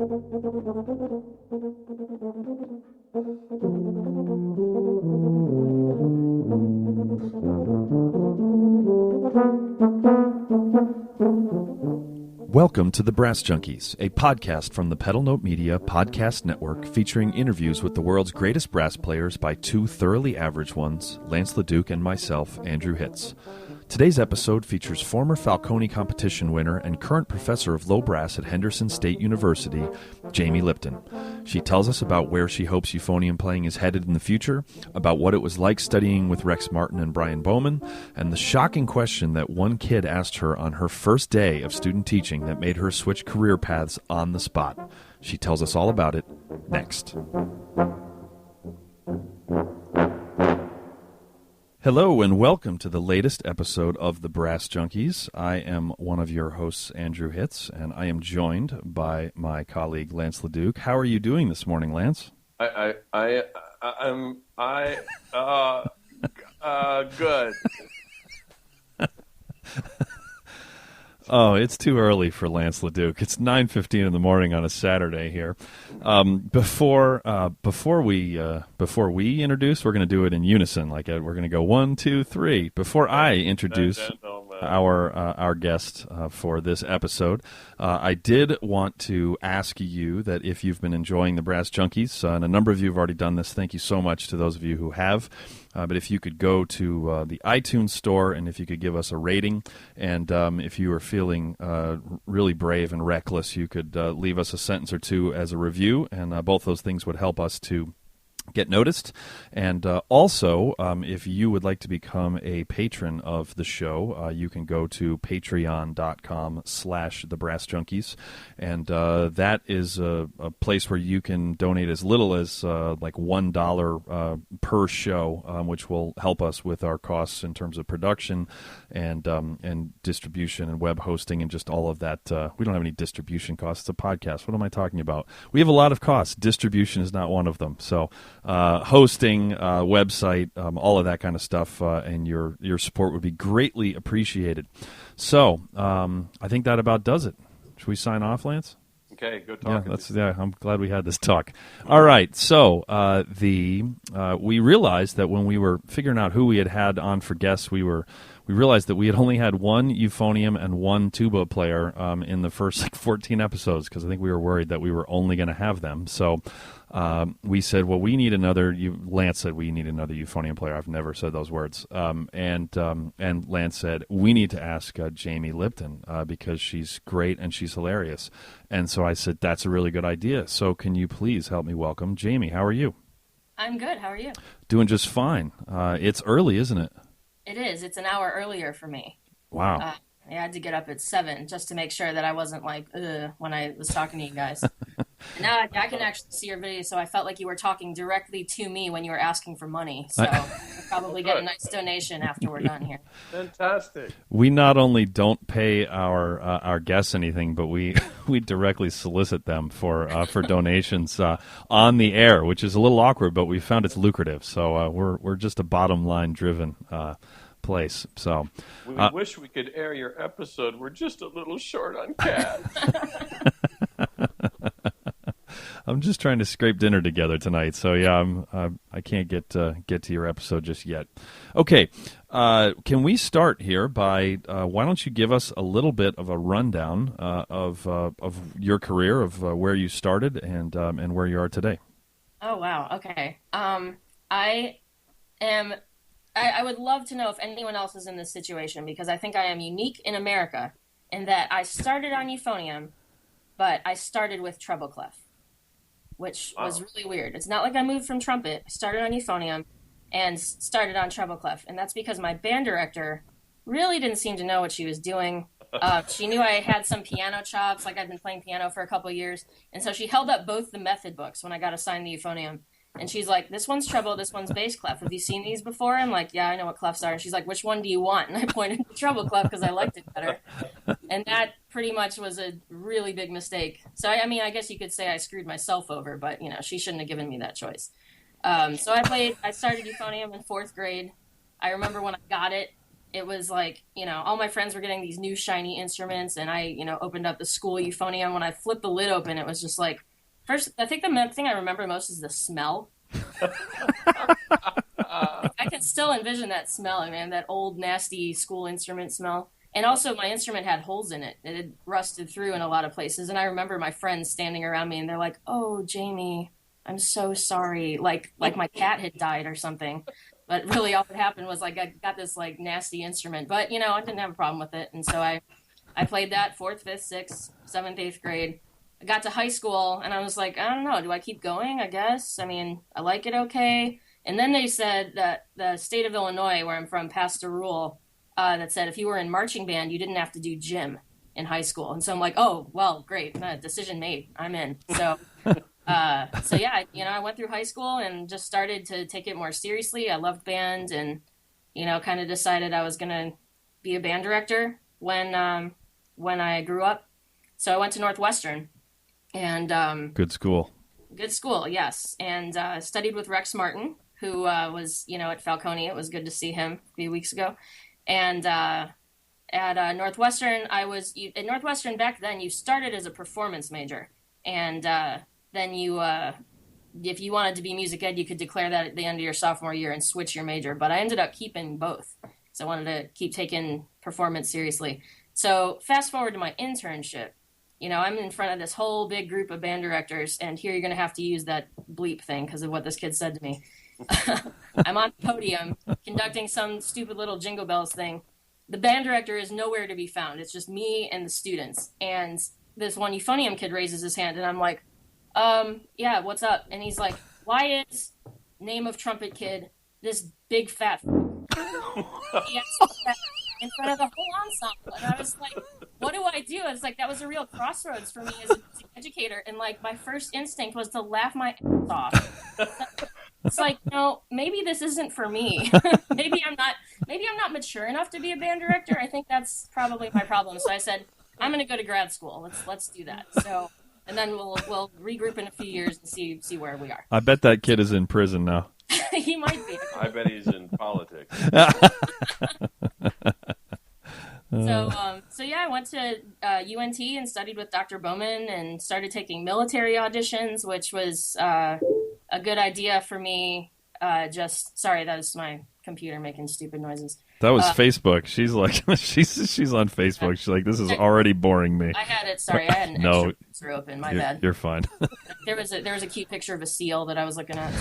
Welcome to the Brass Junkies, a podcast from the Pedal Note Media Podcast Network featuring interviews with the world's greatest brass players by two thoroughly average ones, Lance LaDuke and myself, Andrew Hitz. Today's episode features former Falcone competition winner and current professor of low brass at Henderson State University, Jamie Lipton. She tells us about where she hopes euphonium playing is headed in the future, about what it was like studying with Rex Martin and Brian Bowman, and the shocking question that one kid asked her on her first day of student teaching that made her switch career paths on the spot. She tells us all about it next. Hello and welcome to the latest episode of the Brass Junkies. I am one of your hosts, Andrew Hitz, and I am joined by my colleague Lance LaDuke. How are you doing this morning, Lance? I'm good. Oh, it's too early for Lance LaDuke. It's 9:15 in the morning on a Saturday here. Before we introduce, we're going to do it in unison. Like we're going to go 1, 2, 3. Before I introduce our guest for this episode, I did want to ask you that if you've been enjoying the Brass Junkies, and a number of you have already done this. Thank you so much to those of you who have. But if you could go to the iTunes store and if you could give us a rating, and if you are feeling really brave and reckless, you could leave us a sentence or two as a review, and both those things would help us to get noticed. And also, if you would like to become a patron of the show, you can go to patreon.com/thebrassjunkies, and that is a place where you can donate as little as like $1 per show, which will help us with our costs in terms of production and distribution and web hosting and just all of that. We don't have any distribution costs. It's a podcast. What am I talking about? We have a lot of costs. Distribution is not one of them. So hosting, website, all of that kind of stuff, and your support would be greatly appreciated. So I think that about does it. Should we sign off, Lance? Okay, go talk. I'm glad we had this talk. All right, so we realized that when we were figuring out who we had on for guests, we realized that we had only had one euphonium and one tuba player in the first 14 episodes, because I think we were worried that we were only going to have them. So we said, well, we need another. Lance said we need another euphonium player. I've never said those words. And Lance said we need to ask Jamie Lipton because she's great and she's hilarious. And so I said that's a really good idea. So can you please help me welcome Jamie? How are you? I'm good. How are you? Doing just fine. It's early, isn't it? It is. It's an hour earlier for me. Wow. I had to get up at 7 just to make sure that I wasn't like, ugh, when I was talking to you guys. And now I can actually see your video, so I felt like you were talking directly to me when you were asking for money. So I'll probably get a nice donation after we're done here. Fantastic. We not only don't pay our guests anything, but we directly solicit them for donations on the air, which is a little awkward, but we found it's lucrative. So we're just a bottom line driven place. So we wish we could air your episode. We're just a little short on cash. I'm just trying to scrape dinner together tonight, so yeah, I can't get to your episode just yet. Okay, can we start here by why don't you give us a little bit of a rundown of your career, of where you started and where you are today? Oh wow, okay. I would love to know if anyone else is in this situation, because I think I am unique in America in that I started on euphonium, but I started with treble clef, which was really weird. It's not like I moved from trumpet. I started on euphonium and started on treble clef, and that's because my band director really didn't seem to know what she was doing. She knew I had some piano chops, like I'd been playing piano for a couple of years, and so she held up both the method books when I got assigned the euphonium. And she's like, this one's treble, this one's bass clef. Have you seen these before? I'm like, yeah, I know what clefs are. And she's like, which one do you want? And I pointed to treble clef because I liked it better. And that pretty much was a really big mistake. So, I mean, I guess you could say I screwed myself over, but, you know, she shouldn't have given me that choice. So I started euphonium in 4th grade. I remember when I got it, it was like, all my friends were getting these new shiny instruments, and I, opened up the school euphonium. When I flipped the lid open, it was just like, first, I think the thing I remember most is the smell. I can still envision that smell, man, that old, nasty school instrument smell. And also, my instrument had holes in it. It had rusted through in a lot of places. And I remember my friends standing around me, and they're like, "Oh, Jamie, I'm so sorry." Like my cat had died or something. But really, all that happened was like I got this like nasty instrument. But I didn't have a problem with it, and so I played that fourth, fifth, sixth, seventh, eighth grade. I got to high school, and I was like, I don't know, do I keep going? I guess. I mean, I like it okay. And then they said that the state of Illinois, where I'm from, passed a rule that said if you were in marching band, you didn't have to do gym in high school. And so I'm like, oh, well, great, decision made. I'm in. So. So yeah, I went through high school and just started to take it more seriously. I loved band, and kind of decided I was gonna be a band director when I grew up. So I went to Northwestern, and good school. Good school, yes, and studied with Rex Martin, who was at Falcone. It was good to see him a few weeks ago, and at Northwestern, at Northwestern back then. You started as a performance major, and then you, if you wanted to be music ed, you could declare that at the end of your sophomore year and switch your major. But I ended up keeping both. So I wanted to keep taking performance seriously. So fast forward to my internship. I'm in front of this whole big group of band directors, and here you're going to have to use that bleep thing because of what this kid said to me. I'm on the podium conducting some stupid little Jingle Bells thing. The band director is nowhere to be found. It's just me and the students. And this one euphonium kid raises his hand, and I'm like, yeah, what's up? And he's like, why is name of trumpet kid this big fat he asked that in front of the whole ensemble? And I was like, what do I do? It's like, that was a real crossroads for me as an educator. And like, my first instinct was to laugh my ass off. It's like, no, maybe this isn't for me. maybe I'm not mature enough to be a band director. I think that's probably my problem. So I said, I'm going to go to grad school. Let's do that. So, and then we'll regroup in a few years and see where we are. I bet that kid is in prison now. He might be. I bet he's in politics. So yeah, I went to UNT and studied with Dr. Bowman and started taking military auditions, which was a good idea for me. Sorry, that was my computer making stupid noises. That was Facebook. She's like, she's on Facebook. She's like, this is already boring me. I had it. Sorry, I had an extra browser open. My bad. You're fine. There was a cute picture of a seal that I was looking at.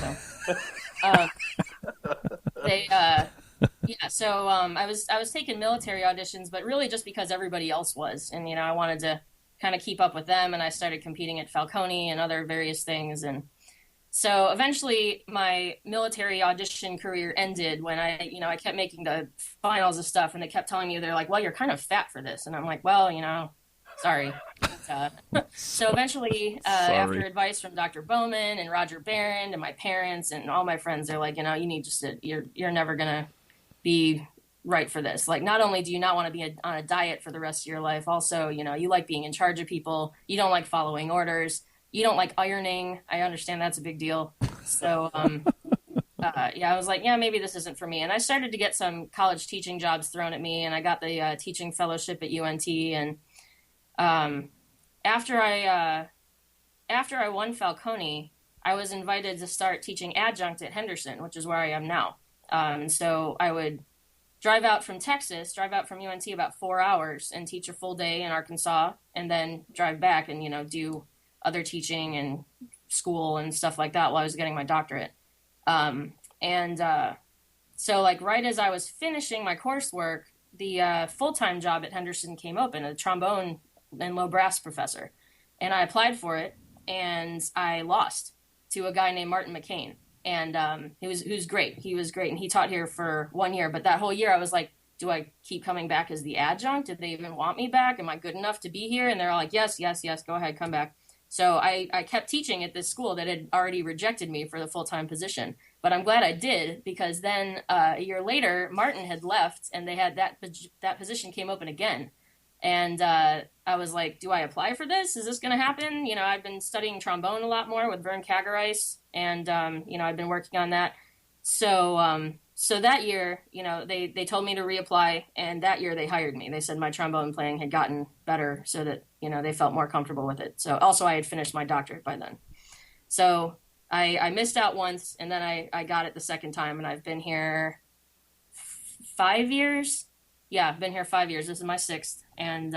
So I was taking military auditions, but really just because everybody else was, and I wanted to kind of keep up with them, and I started competing at Falcone and other various things, and so eventually my military audition career ended when I kept making the finals of stuff, and they kept telling me, they're like, well, you're kind of fat for this. And I'm like, well, sorry. So eventually, after advice from Dr. Bowman and Roger Barron and my parents and all my friends, they're like, you need you're never going to be right for this. Like, not only do you not want to be on a diet for the rest of your life, also, you like being in charge of people. You don't like following orders. You don't like ironing. I understand that's a big deal. So, I was like, yeah, maybe this isn't for me. And I started to get some college teaching jobs thrown at me, and I got the teaching fellowship at UNT. And after I won Falcone, I was invited to start teaching adjunct at Henderson, which is where I am now. So I would drive out from UNT about 4 hours and teach a full day in Arkansas, and then drive back and, do other teaching and school and stuff like that while I was getting my doctorate. So like right as I was finishing my coursework, the full-time job at Henderson came open, a trombone and low brass professor. And I applied for it, and I lost to a guy named Martin McCain. And he was great. He was great, and he taught here for 1 year. But that whole year I was like, do I keep coming back as the adjunct? Did they even want me back? Am I good enough to be here? And they're all like, yes, go ahead, come back. So I kept teaching at this school that had already rejected me for the full-time position. But I'm glad I did, because then a year later, Martin had left, and they had that position came open again. And I was like, do I apply for this? Is this going to happen? I've been studying trombone a lot more with Vern Kagerice, and, I've been working on that. So so that year, they told me to reapply, and that year they hired me. They said my trombone playing had gotten better, so that they felt more comfortable with it. So also I had finished my doctorate by then. So I missed out once, and then I got it the second time, and I've been here 5 years. Yeah, I've been here 5 years. This is my 6th, and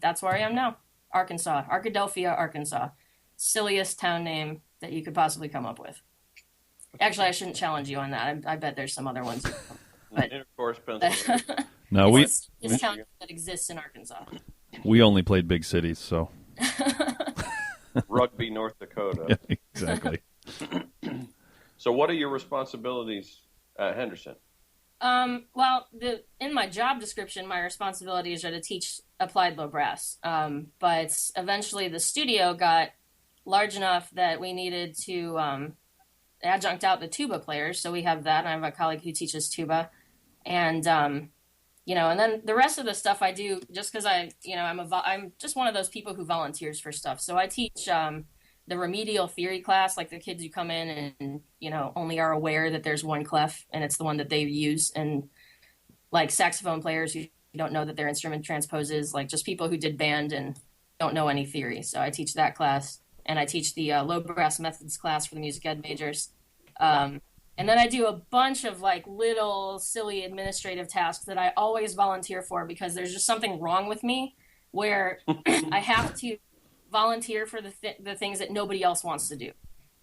that's where I am now. Arkansas, Arkadelphia, Arkansas. Silliest town name that you could possibly come up with. Actually, I shouldn't challenge you on that. I bet there's some other ones. But Intercourse, Pennsylvania. No, it's this town that exists in Arkansas. we only played big cities, so. Rugby, North Dakota. Yeah, exactly. So what are your responsibilities at Henderson? Well, in my job description, my responsibilities are to teach applied low brass. But eventually the studio got large enough that we needed to adjunct out the tuba players. So we have that. And I have a colleague who teaches tuba. And, and then the rest of the stuff I do just because I'm just one of those people who volunteers for stuff. So I teach the remedial theory class, like the kids who come in and, only are aware that there's one clef and it's the one that they use. And like saxophone players who don't know that their instrument transposes, like just people who did band and don't know any theory. So I teach that class, and I teach the low brass methods class for the music ed majors. And then I do a bunch of like little silly administrative tasks that I always volunteer for because there's just something wrong with me where I have to volunteer for the things that nobody else wants to do.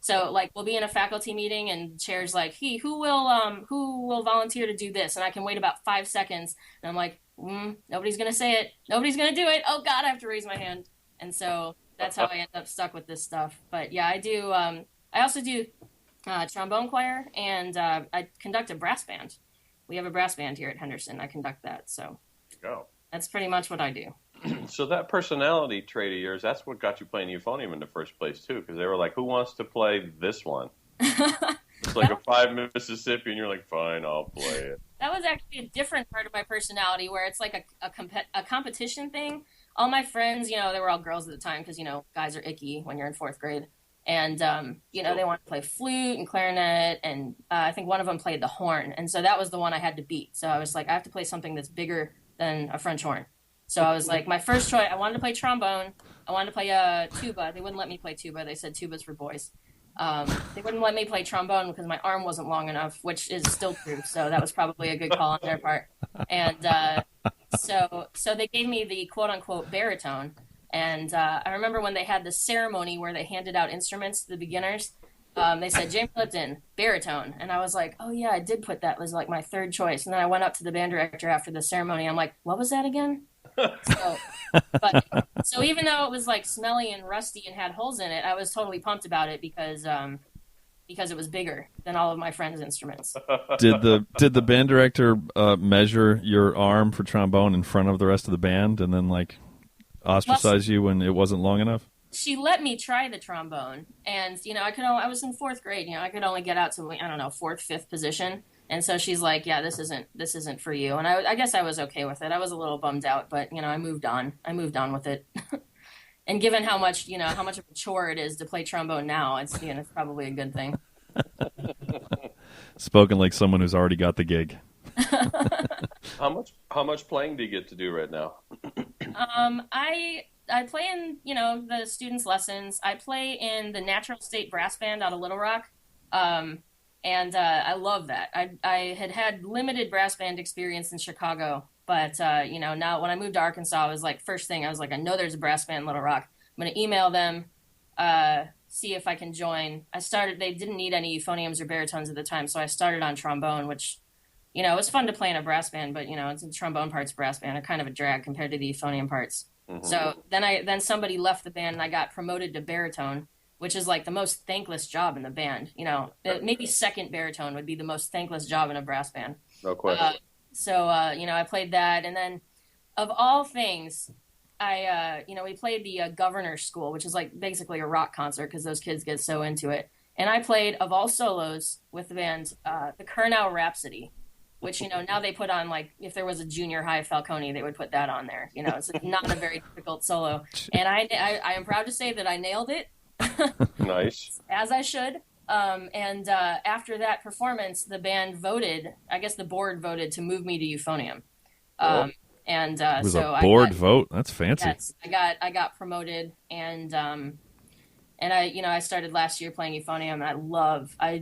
So like we'll be in a faculty meeting and chair's like, hey, who will volunteer to do this? And I can wait about 5 seconds. And I'm like, nobody's going to say it. Nobody's going to do it. Oh God, I have to raise my hand. And so that's how I end up stuck with this stuff. But yeah, I do. I also do trombone choir, and I conduct a brass band. We have a brass band here at Henderson. I conduct that. So that's pretty much what I do. So that personality trait of yours, that's what got you playing Euphonium in the first place, too, because they were like, who wants to play this one? It's like a 5 Mississippi, and you're like, fine, I'll play it. That was actually a different part of my personality where it's like a competition thing. All my friends, they were all girls at the time because, guys are icky when you're in 4th grade. And, they want to play flute and clarinet, and I think one of them played the horn. And so that was the one I had to beat. So I was like, I have to play something that's bigger than a French horn. So I was like, my first choice, I wanted to play trombone. I wanted to play tuba. They wouldn't let me play tuba. They said tuba's for boys. They wouldn't let me play trombone because my arm wasn't long enough, which is still true. So that was probably a good call on their part. And so they gave me the quote-unquote baritone. And I remember when they had the ceremony where they handed out instruments to the beginners, they said, James Lipton, baritone. And I was like, oh, yeah, I did put that. It was like my 3rd choice. And then I went up to the band director after the ceremony. I'm like, what was that again? So even though it was like smelly and rusty and had holes in it, I was totally pumped about it because it was bigger than all of my friends' instruments. Did the band director measure your arm for trombone in front of the rest of the band and then like ostracize you when it wasn't long enough? She let me try the trombone, and I was in 4th grade. I could only get out to 4th, 5th position. And so she's like, yeah, this isn't for you. And I guess I was okay with it. I was a little bummed out, but, I moved on. I moved on with it. And given how much of a chore it is to play trombone now, it's probably a good thing. Spoken like someone who's already got the gig. How much playing do you get to do right now? I play in, the students' lessons. I play in the Natural State Brass Band out of Little Rock. And I love that. I had limited brass band experience in Chicago, but, now when I moved to Arkansas, I was like, first thing, I was like, I know there's a brass band in Little Rock. I'm going to email them, see if I can join. They didn't need any euphoniums or baritones at the time, so I started on trombone, which, it was fun to play in a brass band, but, it's the trombone parts brass band are kind of a drag compared to the euphonium parts. Mm-hmm. So then somebody left the band and I got promoted to baritone, which is like the most thankless job in the band. Maybe second baritone would be the most thankless job in a brass band. No question. I played that. And then of all things, we played the Governor's School, which is like basically a rock concert because those kids get so into it. And I played, of all solos with the band, the Kurnow Rhapsody, which, now they put on, like, if there was a junior high Falcone, they would put that on there. It's not a very difficult solo. And I am proud to say that I nailed it. Nice. As I should. And after that performance, the band voted. I guess the board voted to move me to Euphonium. And It was so a board vote. That's fancy. Yes, I got promoted, and I started last year playing Euphonium, and I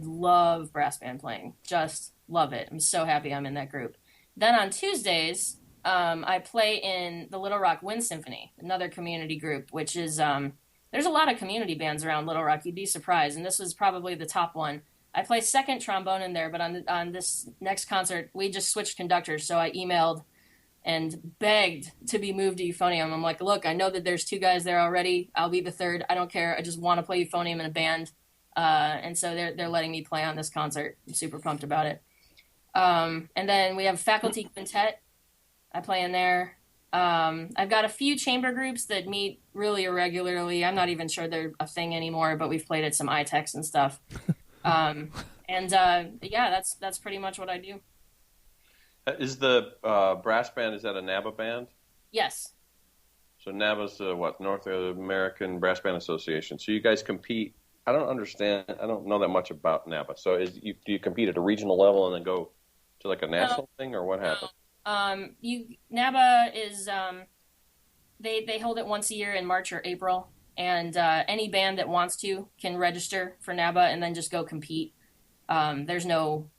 love brass band playing. Just love it. I'm so happy I'm in that group. Then on Tuesdays, I play in the Little Rock Wind Symphony, another community group, which is there's a lot of community bands around Little Rock. You'd be surprised, and this was probably the top one. I play second trombone in there, but on this next concert, we just switched conductors, so I emailed and begged to be moved to Euphonium. I'm like, look, I know that there's 2 guys there already. I'll be the third. I don't care. I just want to play Euphonium in a band. And so they're letting me play on this concert. I'm super pumped about it. And then we have Faculty Quintet. I play in there. I've got a few chamber groups that meet really irregularly. I'm not even sure they're a thing anymore, but we've played at some ITEX and stuff. That's pretty much what I do. Is the brass band, is that a NABA band? Yes. So NABA's North American Brass Band Association. So you guys compete. I don't understand. I don't know that much about NABA. So do you compete at a regional level and then go to like a national thing, or what happens? NABA is they hold it once a year in March or April, and any band that wants to can register for NABA and then just go compete. There's no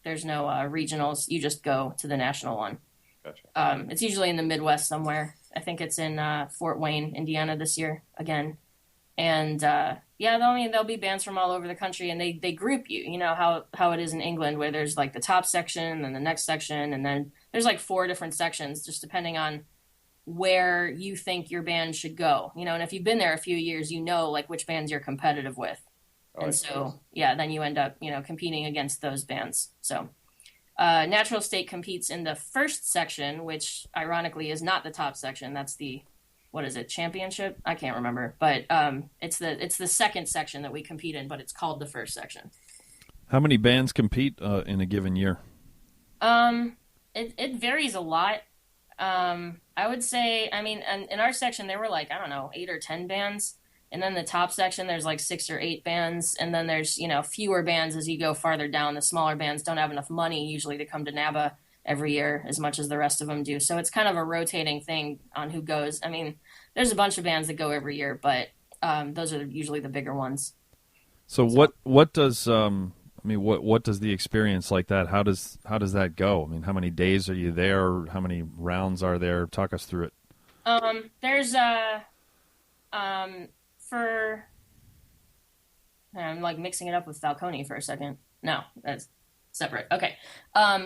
regionals. You just go to the national one. Gotcha. It's usually in the Midwest somewhere. I think it's in Fort Wayne, Indiana this year again. And there'll be bands from all over the country, and they group you. You know how it is in England, where there's like the top section and the next section, and then there's like 4 different sections, just depending on where you think your band should go. You know, and if you've been there a few years, you know like which bands you're competitive with. And so, then you end up, competing against those bands. So, Natural State competes in the first section, which ironically is not the top section. That's the, championship? I can't remember. But it's the second section that we compete in, but it's called the first section. How many bands compete in a given year? It varies a lot. I would say, in our section, there were 8 or 10 bands. And then the top section, there's 6 or 8 bands. And then there's, fewer bands as you go farther down. The smaller bands don't have enough money usually to come to NABA every year as much as the rest of them do. So it's kind of a rotating thing on who goes. I mean, there's a bunch of bands that go every year, but those are usually the bigger ones. So what does what does the experience like that? How does that go? I mean, how many days are you there? How many rounds are there? Talk us through it. There's I'm mixing it up with Falcone for a second. No, that's separate. Okay.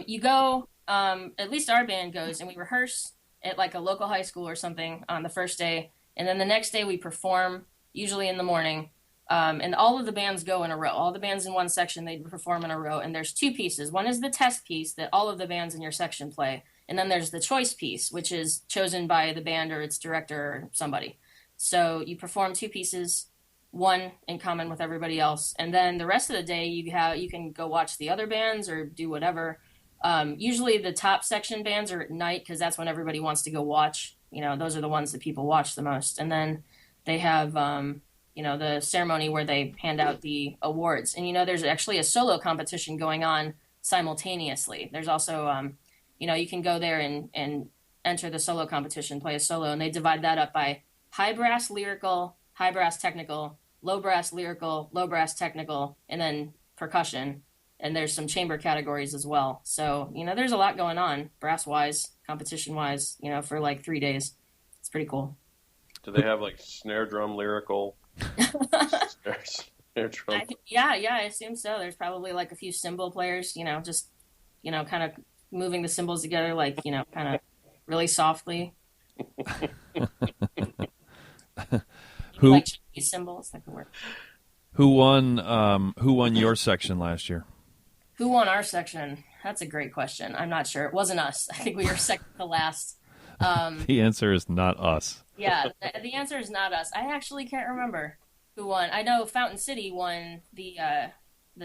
You go, at least our band goes, and we rehearse at a local high school or something on the first day. And then the next day we perform, usually in the morning. And all of the bands go in a row. All the bands in one section, they perform in a row. And there's 2 pieces. One is the test piece that all of the bands in your section play. And then there's the choice piece, which is chosen by the band or its director or somebody. So you perform 2 pieces, one in common with everybody else, and then the rest of the day you can go watch the other bands or do whatever. Usually the top section bands are at night because that's when everybody wants to go watch. Those are the ones that people watch the most. And then they have the ceremony where they hand out the awards. And there's actually a solo competition going on simultaneously. There's also you can go there and enter the solo competition, play a solo, and they divide that up by high brass lyrical, high brass technical, low brass lyrical, low brass technical, and then percussion. And there's some chamber categories as well. So, there's a lot going on, brass-wise, competition-wise, for 3 days. It's pretty cool. Do they have snare drum lyrical? Snare drum? I assume so. There's probably a few cymbal players, just, kind of moving the cymbals together, kind of really softly. Who symbols that can work. Who won your section last year? Who won our section? That's a great question. I'm not sure. It wasn't us. I think we were second to last. The answer is not us. Yeah, the answer is not us. I actually can't remember who won. I know Fountain City won the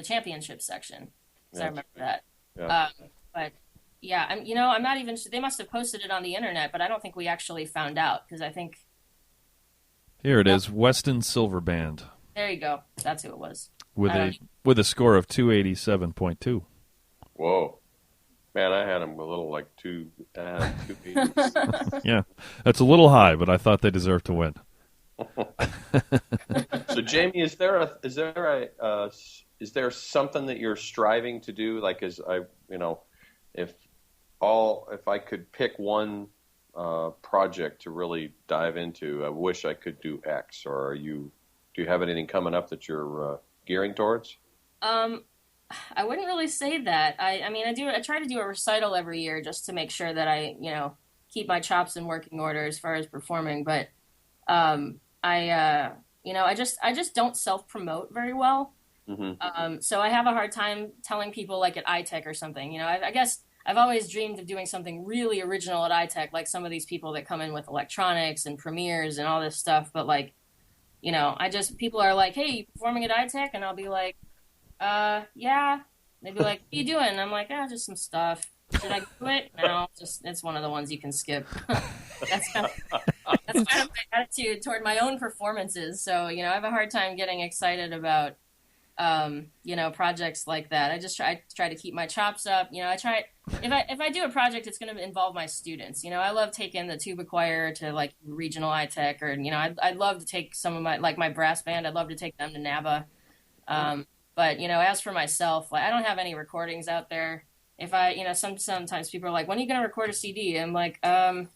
championship section. So I remember that. Yeah. But yeah, I'm not even. They must have posted it on the internet, but I don't think we actually found out because I think. Here it is, Weston Silver Band. There you go. That's who it was. with a score of 287.2. Whoa. Man, I had them a little like 280. Yeah, that's a little high, but I thought they deserved to win. So, Jamie, is there something that you're striving to do? Like, if I could pick one project to really dive into, I wish I could do X. Or do you have anything coming up that you're gearing towards? I wouldn't really say that. I try to do a recital every year just to make sure that I, keep my chops in working order as far as performing. But I just don't self-promote very well. Mm-hmm. So I have a hard time telling people like at iTech or something. I guess I've always dreamed of doing something really original at iTech, like some of these people that come in with electronics and premieres and all this stuff. But like, people are like, "Hey, you performing at iTech?" And I'll be like, yeah. They'd be like, "What are you doing?" And I'm like, just some stuff. Should I do it? No, it's one of the ones you can skip. That's kind of my attitude toward my own performances. So, I have a hard time getting excited about, projects like that. I just try to keep my chops up. I try, if I do a project, it's going to involve my students. I love taking the tuba choir to like regional iTech, or, I'd love to take some of my brass band. I'd love to take them to NABA. But, as for myself, like, I don't have any recordings out there. If I, sometimes people are like, "When are you going to record a CD?" I'm like, I'm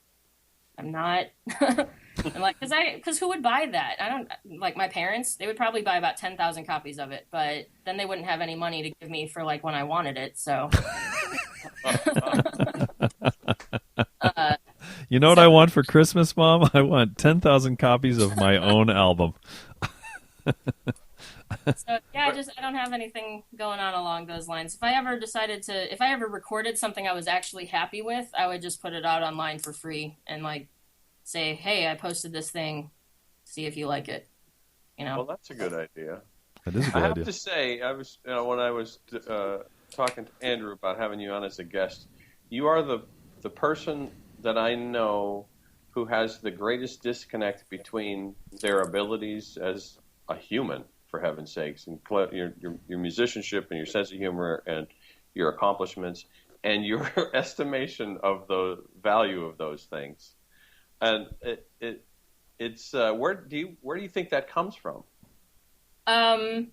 not. I'm like, because who would buy that? I don't, like, my parents, they would probably buy about 10,000 copies of it, but then they wouldn't have any money to give me for like when I wanted it. So, you know what I want for Christmas, Mom? I want 10,000 copies of my own album. So yeah, I don't have anything going on along those lines. If I ever recorded something I was actually happy with, I would just put it out online for free and like say, "Hey, I posted this thing, see if you like it." Well, that's a good idea. That is a good idea. I idea. have to say, I was when I was talking to Andrew about having you on as a guest, you are the person that I know who has the greatest disconnect between their abilities as a human, for heaven's sakes, and your musicianship and your sense of humor and your accomplishments and your estimation of the value of those things. And it's where do you think that comes from? I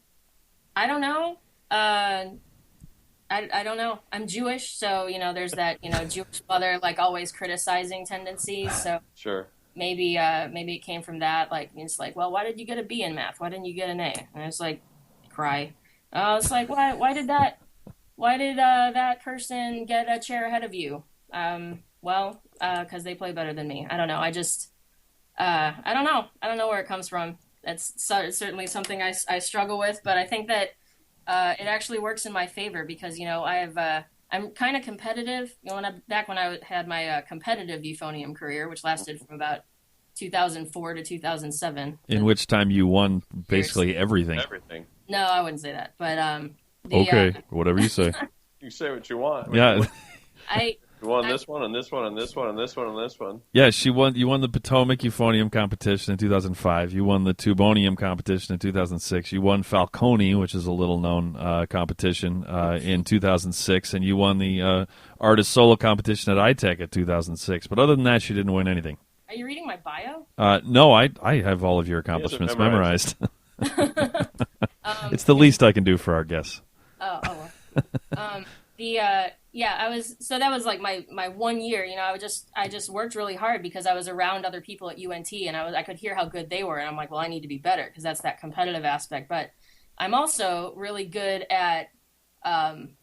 don't know. I don't know. I'm Jewish, so there's that Jewish mother like always criticizing tendency. So sure. Maybe it came from that. Like, it's like, well, why did you get a B in math? Why didn't you get an A? And it's like, cry. It's like, why did that person get a chair ahead of you? Because they play better than me. I don't know. I don't know. I don't know where it comes from. It's certainly something I struggle with, but I think that it actually works in my favor because, I'm kind of competitive. When I had my competitive euphonium career, which lasted from about 2004 to 2007. In which time you won basically everything. Everything. No, I wouldn't say that. But okay, whatever you say. You say what you want. Yeah. You won this one and this one and this one and this one and this one. Yeah, you won the Potomac Euphonium competition in 2005. You won the Tubonium competition in 2006. You won Falcone, which is a little-known competition, in 2006. And you won the Artist Solo competition at iTech at 2006. But other than that, you didn't win anything. Are you reading my bio? No, I have all of your accomplishments memorized. It's the least I can do for our guests. Oh. That was like my 1 year, I just worked really hard because I was around other people at UNT and I could hear how good they were. And I'm like, well, I need to be better because that's that competitive aspect. But I'm also really good at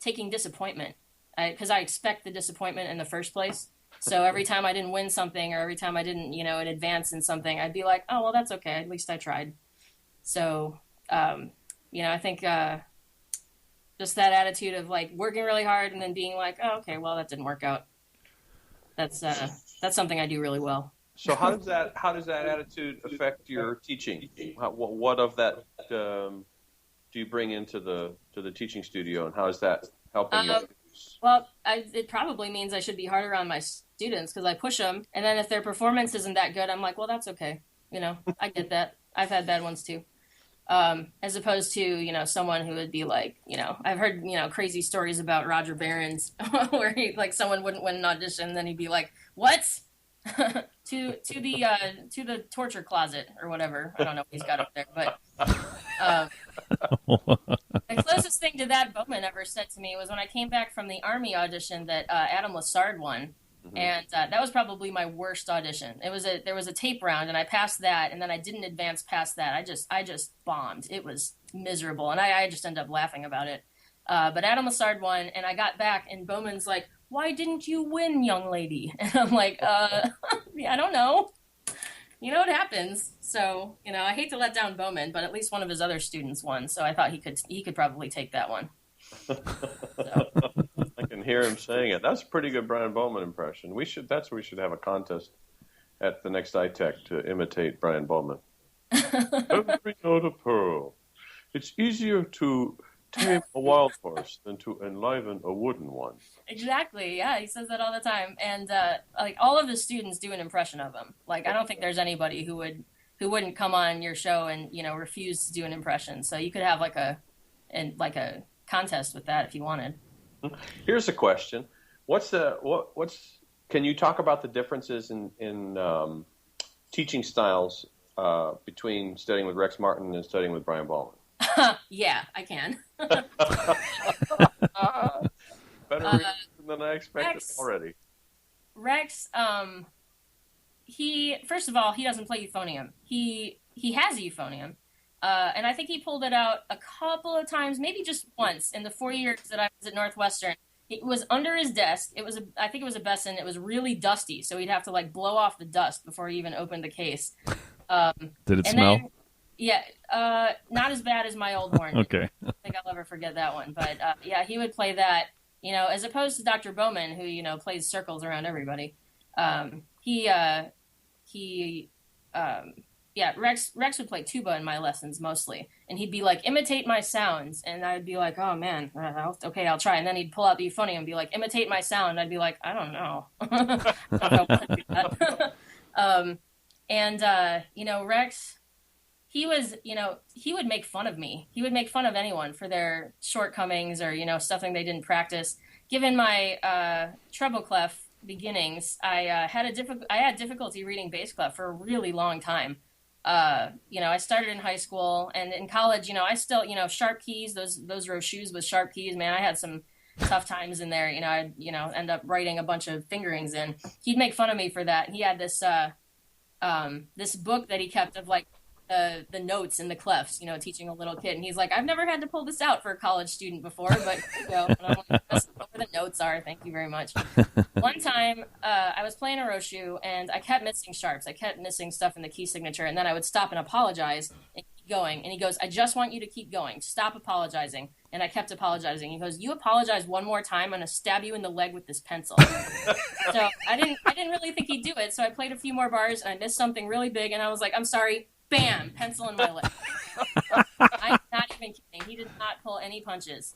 taking disappointment because I expect the disappointment in the first place. So every time I didn't win something or every time I didn't, advance in something, I'd be like, oh, well, that's okay. At least I tried. So, I think just that attitude of like working really hard and then being like, oh, okay, well, that didn't work out. That's something I do really well. So how does that attitude affect your teaching? What of that do you bring into the teaching studio, and how is that helping you? Well, it probably means I should be harder on my students because I push them, and then if their performance isn't that good, I'm like, well, that's okay. I get that. I've had bad ones too. as opposed to, someone who would be like, I've heard, crazy stories about Roger Barron's where he, like, someone wouldn't win an audition, and then he'd be like, what? to the torture closet or whatever. I don't know what he's got up there, but the closest thing to that Bowman ever said to me was when I came back from the Army audition that Adam Lassard won. Mm-hmm. And that was probably my worst audition. There was a tape round, and I passed that, and then I didn't advance past that. I just bombed. It was miserable, and I just ended up laughing about it. But Adam Lassard won, and I got back, and Bowman's like, "Why didn't you win, young lady?" And I'm like, yeah, I don't know. You know what happens. So, I hate to let down Bowman, but at least one of his other students won, so I thought he could probably take that one. So. I can hear him saying it. That's a pretty good Brian Bowman impression. We should have a contest at the next iTech to imitate Brian Bowman. Every note a pearl. It's easier to tame a wild horse than to enliven a wooden one. Exactly. Yeah, he says that all the time, and like all of the students do an impression of him. Like I don't think there's anybody who wouldn't come on your show and refuse to do an impression. So you could have like a contest with that if you wanted. Here's a question: Can you talk about the differences in teaching styles between studying with Rex Martin and studying with Brian Bowman? Yeah, I can. Better than I expected already. Rex, first of all, he doesn't play euphonium. He has a euphonium. And I think he pulled it out a couple of times, maybe just once in the 4 years that I was at Northwestern. It was under his desk. I think it was a Besson. It was really dusty, so he'd have to like blow off the dust before he even opened the case. Did it smell? Then, yeah, not as bad as my old horn. Okay. I don't think I'll ever forget that one. But yeah, he would play that, as opposed to Dr. Bowman, who, plays circles around everybody. Yeah, Rex would play tuba in my lessons mostly, and he'd be like, imitate my sounds, and I'd be like, oh man, okay, I'll try. And then he'd pull out the euphonium and be like, imitate my sound. And I'd be like, I don't know. I don't know what to do that. Rex, he would make fun of me. He would make fun of anyone for their shortcomings or, something they didn't practice. Given my treble clef beginnings, I had difficulty reading bass clef for a really long time. I started in high school, and in college, I still, sharp keys, those row shoes with sharp keys, man, I had some tough times in there. I'd, end up writing a bunch of fingerings in. He'd make fun of me for that. He had this book that he kept of like the notes in the clefs, teaching a little kid. And he's like, I've never had to pull this out for a college student before, but and I'm like, that's what the notes are. Thank you very much. One time, I was playing a Roshu, and I kept missing sharps. I kept missing stuff in the key signature, and then I would stop and apologize and keep going. And he goes, I just want you to keep going. Stop apologizing. And I kept apologizing. He goes, you apologize one more time, I'm going to stab you in the leg with this pencil. So I didn't really think he'd do it, so I played a few more bars, and I missed something really big, and I was like, I'm sorry. Bam! Pencil in my leg. I'm not even kidding. He did not pull any punches.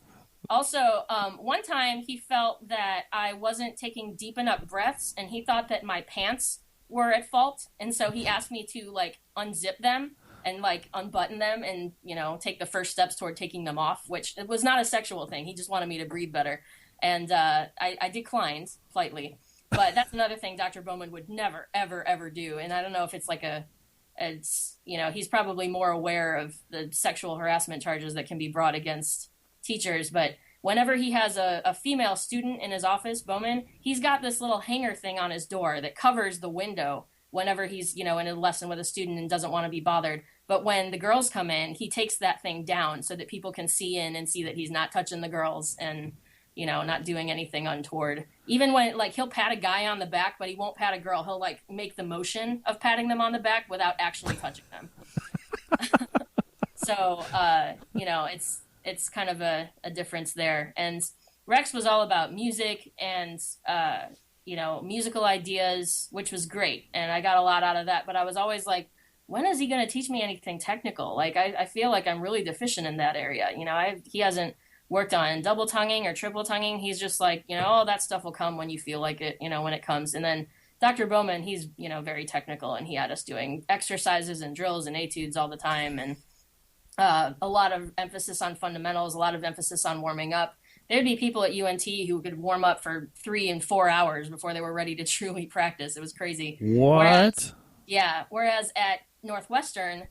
Also, one time he felt that I wasn't taking deep enough breaths, and he thought that my pants were at fault, and so he asked me to like unzip them and like unbutton them and take the first steps toward taking them off, which it was not a sexual thing. He just wanted me to breathe better, and I declined politely. But that's another thing Dr. Bowman would never, ever, ever do, and I don't know if it's like he's probably more aware of the sexual harassment charges that can be brought against teachers, but whenever he has a female student in his office, Bowman, he's got this little hanger thing on his door that covers the window whenever he's, in a lesson with a student and doesn't want to be bothered. But when the girls come in, he takes that thing down so that people can see in and see that he's not touching the girls and, not doing anything untoward. Even when, he'll pat a guy on the back, but he won't pat a girl. He'll, make the motion of patting them on the back without actually touching them. So, it's kind of a difference there. And Rex was all about music and, musical ideas, which was great. And I got a lot out of that. But I was always like, when is he going to teach me anything technical? I feel like I'm really deficient in that area. He hasn't worked on double tonguing or triple tonguing. He's just like, that stuff will come when you feel like it, when it comes. And then Dr. Bowman, he's, very technical, and he had us doing exercises and drills and etudes all the time. And a lot of emphasis on fundamentals, a lot of emphasis on warming up. There'd be people at UNT who could warm up for 3 and 4 hours before they were ready to truly practice. It was crazy. What? Whereas at Northwestern,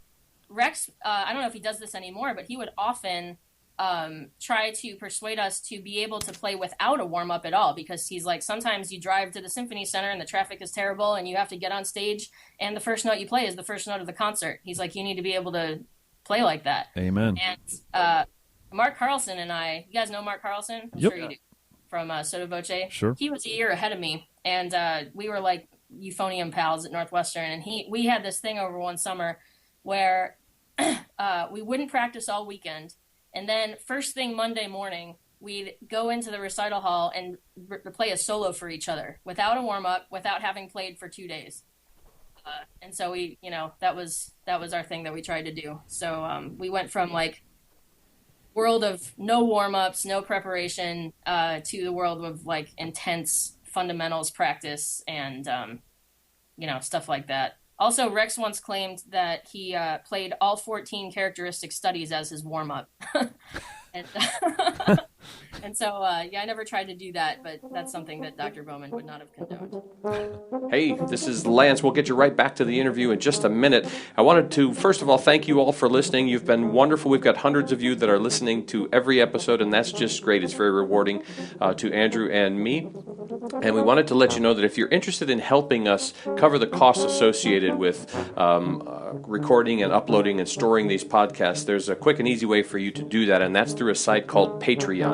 Rex, I don't know if he does this anymore, but he would often try to persuade us to be able to play without a warm-up at all, because he's like, sometimes you drive to the Symphony Center and the traffic is terrible and you have to get on stage and the first note you play is the first note of the concert. He's like, you need to be able to play like that. Amen. And Mark Carlson and I, you guys know Mark Carlson? I'm sure you do. From Sotto Voce. Sure. He was a year ahead of me, and we were like euphonium pals at Northwestern, and we had this thing over one summer where we wouldn't practice all weekend, and then first thing Monday morning, we'd go into the recital hall and play a solo for each other without a warm-up, without having played for 2 days. And so we, that was our thing that we tried to do. So we went from like world of no warm-ups, no preparation, to the world of like intense fundamentals practice and, stuff like that. Also, Rex once claimed that he played all 14 characteristic studies as his warm-up. And so, I never tried to do that, but that's something that Dr. Bowman would not have condoned. Hey, this is Lance. We'll get you right back to the interview in just a minute. I wanted to, first of all, thank you all for listening. You've been wonderful. We've got hundreds of you that are listening to every episode, and that's just great. It's very rewarding to Andrew and me. And we wanted to let you know that if you're interested in helping us cover the costs associated with recording and uploading and storing these podcasts, there's a quick and easy way for you to do that, and that's through a site called Patreon, Patreon.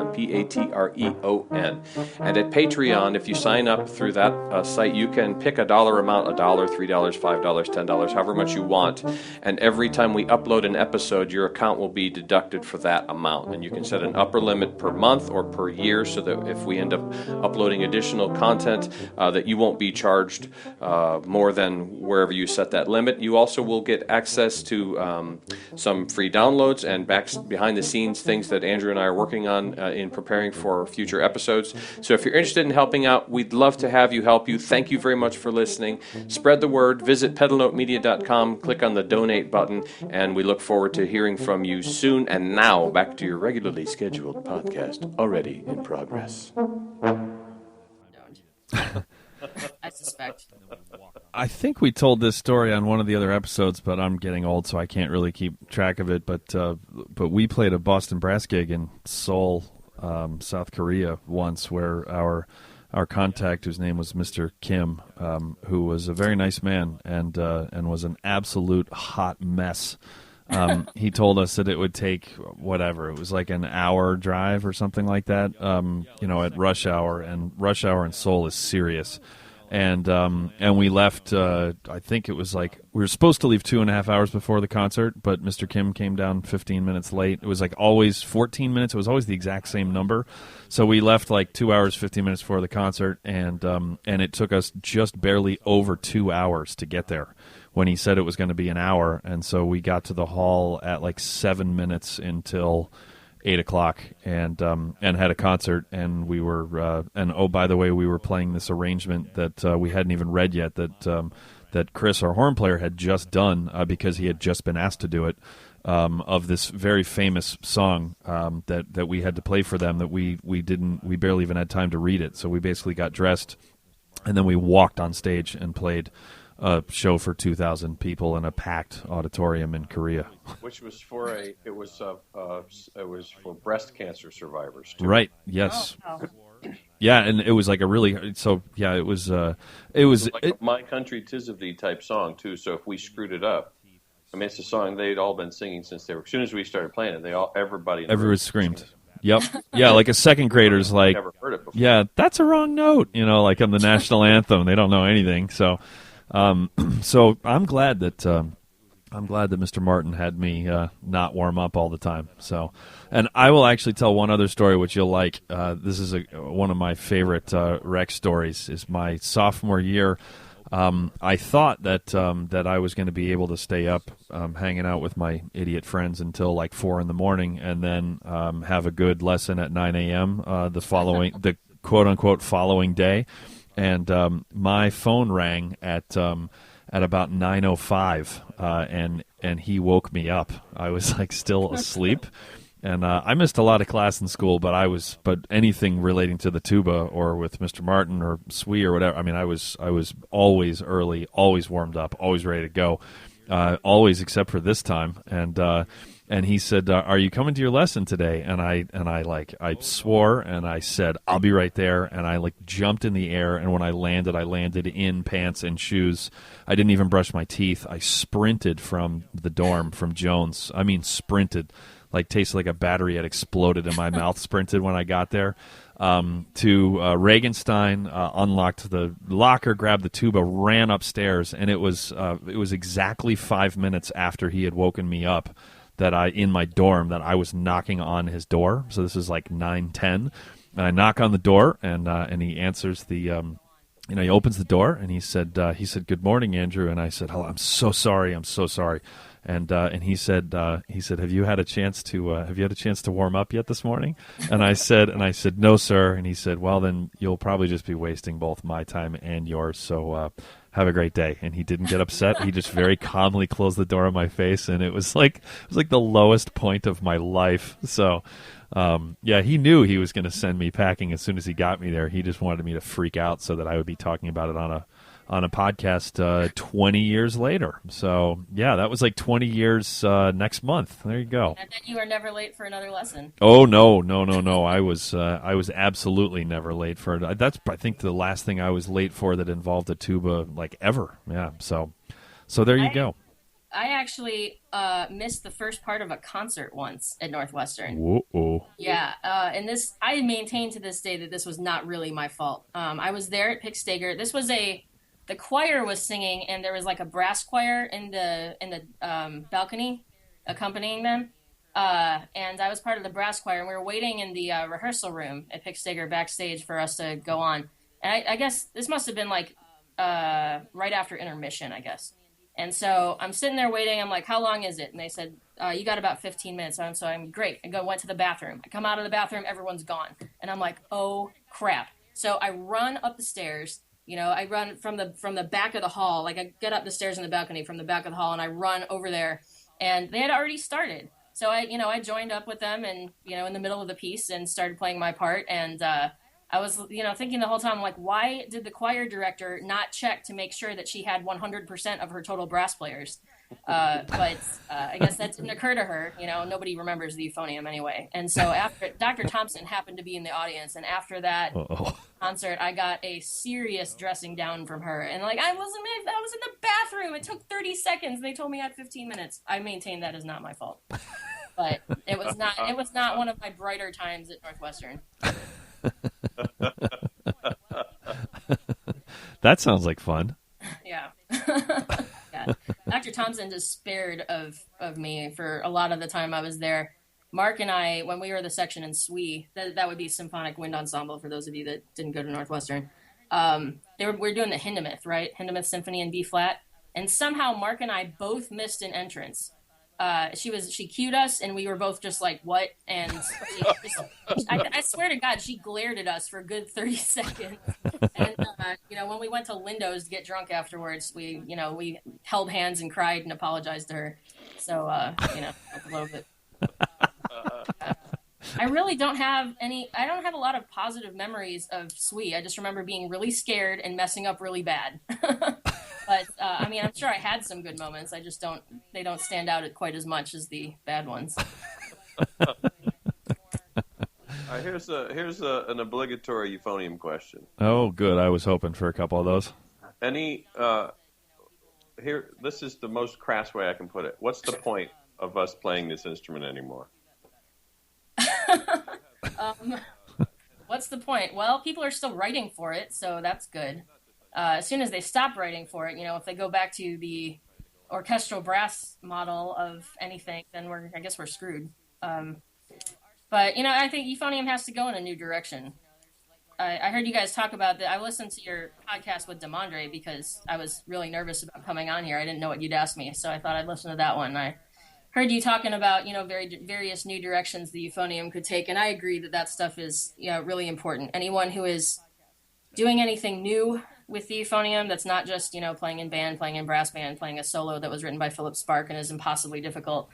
And at Patreon, if you sign up through that site, you can pick a dollar amount, $1, $3, $5, $10, however much you want. And every time we upload an episode, your account will be deducted for that amount. And you can set an upper limit per month or per year so that if we end up uploading additional content, that you won't be charged more than wherever you set that limit. You also will get access to some free downloads and behind the scenes things that Andrew and I are working on in preparing for future episodes. So if you're interested in helping out, we'd love to have you help you. Thank you very much for listening. Spread the word. Visit pedalnotemedia.com, click on the donate button, and we look forward to hearing from you soon. And now, back to your regularly scheduled podcast, already in progress. I suspect. I think we told this story on one of the other episodes, but I'm getting old, so I can't really keep track of it. But we played a Boston brass gig in Seoul, South Korea once, where our contact, whose name was Mr. Kim, who was a very nice man and was an absolute hot mess. He told us that it would take whatever, it was like an hour drive or something like that, at rush hour, and rush hour in Seoul is serious. And we left, I think it was like, we were supposed to leave 2.5 hours before the concert, but Mr. Kim came down 15 minutes late. It was like always 14 minutes. It was always the exact same number. So we left like 2 hours, 15 minutes before the concert, and it took us just barely over 2 hours to get there when he said it was going to be an hour. And so we got to the hall at like 7 minutes until 8 o'clock and had a concert, and we were and oh, by the way, we were playing this arrangement that we hadn't even read yet, that Chris, our horn player, had just done because he had just been asked to do it, of this very famous song that we had to play for them, that we barely even had time to read it. So we basically got dressed and then we walked on stage and played a show for 2,000 people in a packed auditorium in Korea. Which was for breast cancer survivors too. Right. Yes. Oh, wow. Yeah, and it was like it was like My Country 'Tis of Thee type song too. So if we screwed it up, I mean, it's a song they'd all been singing since as soon as we started playing it, everybody screamed. Yep. Yeah, like a second grader's like, never heard it before. Yeah, that's a wrong note, like on the national anthem. They don't know anything. So so I'm glad that Mr. Martin had me not warm up all the time. So, and I will actually tell one other story which you'll like. This is one of my favorite Rex stories. Is my sophomore year. I thought that I was going to be able to stay up hanging out with my idiot friends until like 4 a.m. and then have a good lesson at 9 a.m. The quote unquote following day. And my phone rang at at about 9:05, and he woke me up. I was like still asleep. And I missed a lot of class in school, but anything relating to the tuba or with Mr. Martin or Swee or whatever, I mean, I was always early, always warmed up, always ready to go, always except for this time. And he said, "Are you coming to your lesson today?" And I swore and I said, "I'll be right there." And I jumped in the air, and when I landed in pants and shoes. I didn't even brush my teeth. I sprinted from the dorm from Jones. I mean, sprinted. Tasted like a battery had exploded in my mouth, sprinted when I got there, to Regenstein, unlocked the locker, grabbed the tuba, ran upstairs, and it was exactly 5 minutes after he had woken me up in my dorm that I was knocking on his door. So this is 9:10, and I knock on the door, and he answers the. He opens the door, and he said, "Good morning, Andrew." And I said, "Hello, I'm so sorry. And he said, "Have you had a chance to warm up yet this morning?" And I said, "No, sir." And he said, "Well, then you'll probably just be wasting both my time and yours. So have a great day." And he didn't get upset. He just very calmly closed the door in my face, and it was like the lowest point of my life. So. He knew he was going to send me packing as soon as he got me there. He just wanted me to freak out so that I would be talking about it on a podcast 20 years later. So, yeah, that was 20 years next month. There you go. And then you are never late for another lesson. Oh, no. I was absolutely never late for it. That's, I think, the last thing I was late for that involved a tuba, ever. Yeah, so there you go. I actually missed the first part of a concert once at Northwestern. Whoa. Yeah, and this, I maintain to this day that this was not really my fault. I was there at Pick Stager. This was the choir was singing, and there was a brass choir in the balcony accompanying them. And I was part of the brass choir, and we were waiting in the rehearsal room at Pick Stager backstage for us to go on. And I guess this must have been right after intermission, I guess. And so I'm sitting there waiting. I'm like, "How long is it?" And they said, "You got about 15 minutes." And so I'm great. I went to the bathroom. I come out of the bathroom. Everyone's gone. And I'm like, "Oh, crap." So I run up the stairs. I run from the back of the hall. I get up the stairs in the balcony from the back of the hall, and I run over there. And they had already started. So I joined up with them and, in the middle of the piece and started playing my part. And I was, thinking the whole time, why did the choir director not check to make sure that she had 100% of her total brass players? But I guess that didn't occur to her. Nobody remembers the euphonium anyway. And so after Dr. Thompson happened to be in the audience, and after that concert, I got a serious dressing down from her. And I was in the bathroom. It took 30 seconds. They told me I had 15 minutes. I maintain that is not my fault. But it was not one of my brighter times at Northwestern. That sounds like fun. Yeah. Yeah. Dr. Thompson despaired of me for a lot of the time I was there. Mark and I, when we were the section in SWE, that would be Symphonic Wind Ensemble for those of you that didn't go to Northwestern. We're doing the Hindemith, right? Hindemith Symphony in B flat. And somehow Mark and I both missed an entrance. She cued us, and we were both just like, "What?" And I swear to God, she glared at us for a good 30 seconds. And when we went to Lindo's to get drunk afterwards, we held hands and cried and apologized to her. So a little bit. I really don't have a lot of positive memories of SWE. I just remember being really scared and messing up really bad. But, I'm sure I had some good moments. They don't stand out quite as much as the bad ones. Here's an obligatory euphonium question. Oh, good. I was hoping for a couple of those. This is the most crass way I can put it. What's the point of us playing this instrument anymore? What's the point? Well, people are still writing for it, so that's good. As soon as they stop writing for it, if they go back to the orchestral brass model of anything, then I guess we're screwed. But I think euphonium has to go in a new direction. I heard you guys talk about that. I listened to your podcast with Demondre because I was really nervous about coming on here. I didn't know what you'd ask me, so I thought I'd listen to that one. I heard you talking about various new directions the euphonium could take, and I agree that stuff is really important. Anyone who is doing anything new with the euphonium that's not just, playing in band, playing in brass band, playing a solo that was written by Philip Spark and is impossibly difficult.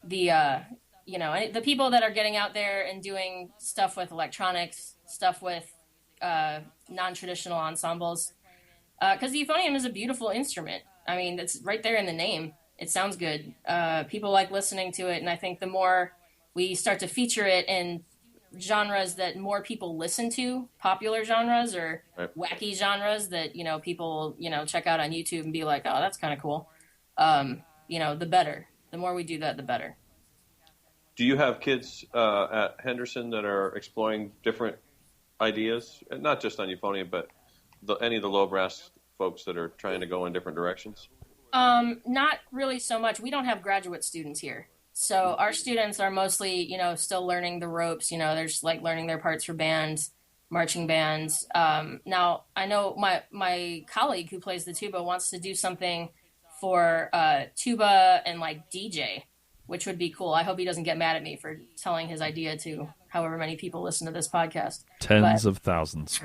The people that are getting out there and doing stuff with electronics, stuff with non-traditional ensembles, because the euphonium is a beautiful instrument. I mean, it's right there in the name. It sounds good. People like listening to it, and I think the more we start to feature it in genres that more people listen to, popular genres or wacky genres that, people, check out on YouTube and be like, oh, that's kind of cool. The better. The more we do that, the better. Do you have kids at Henderson that are exploring different ideas, not just on euphonium, but any of the low brass folks that are trying to go in different directions? Not really so much. We don't have graduate students here. So our students are mostly, still learning the ropes. They're just like learning their parts for bands, marching bands. Now, I know my colleague who plays the tuba wants to do something for tuba and like DJ, which would be cool. I hope he doesn't get mad at me for telling his idea to however many people listen to this podcast. Tens of thousands.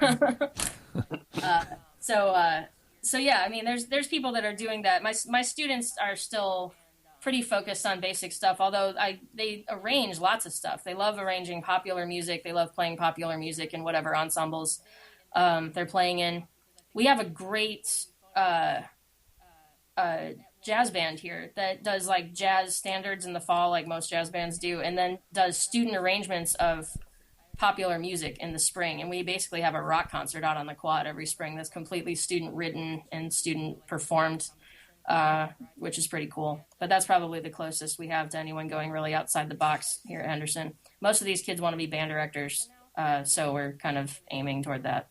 So yeah, I mean, there's people that are doing that. My students are still pretty focused on basic stuff, although they arrange lots of stuff. They love arranging popular music. They love playing popular music in whatever ensembles they're playing in. We have a great jazz band here that does like jazz standards in the fall, like most jazz bands do, and then does student arrangements of popular music in the spring. And we basically have a rock concert out on the quad every spring that's completely student written and student performed, which is pretty cool. But that's probably the closest we have to anyone going really outside the box here at Henderson. Most of these kids want to be band directors, so we're kind of aiming toward that.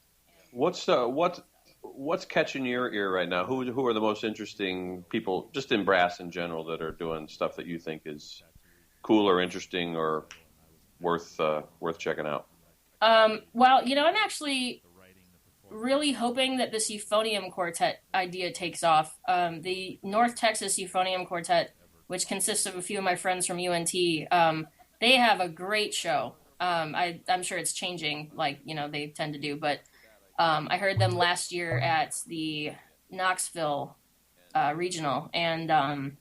What's catching your ear right now? Who are the most interesting people, just in brass in general, that are doing stuff that you think is cool or interesting or worth checking out? Well, I'm actually really hoping that this Euphonium Quartet idea takes off. The North Texas Euphonium Quartet, which consists of a few of my friends from UNT, they have a great show. I'm sure it's changing, like, they tend to do, but I heard them last year at the Knoxville regional, and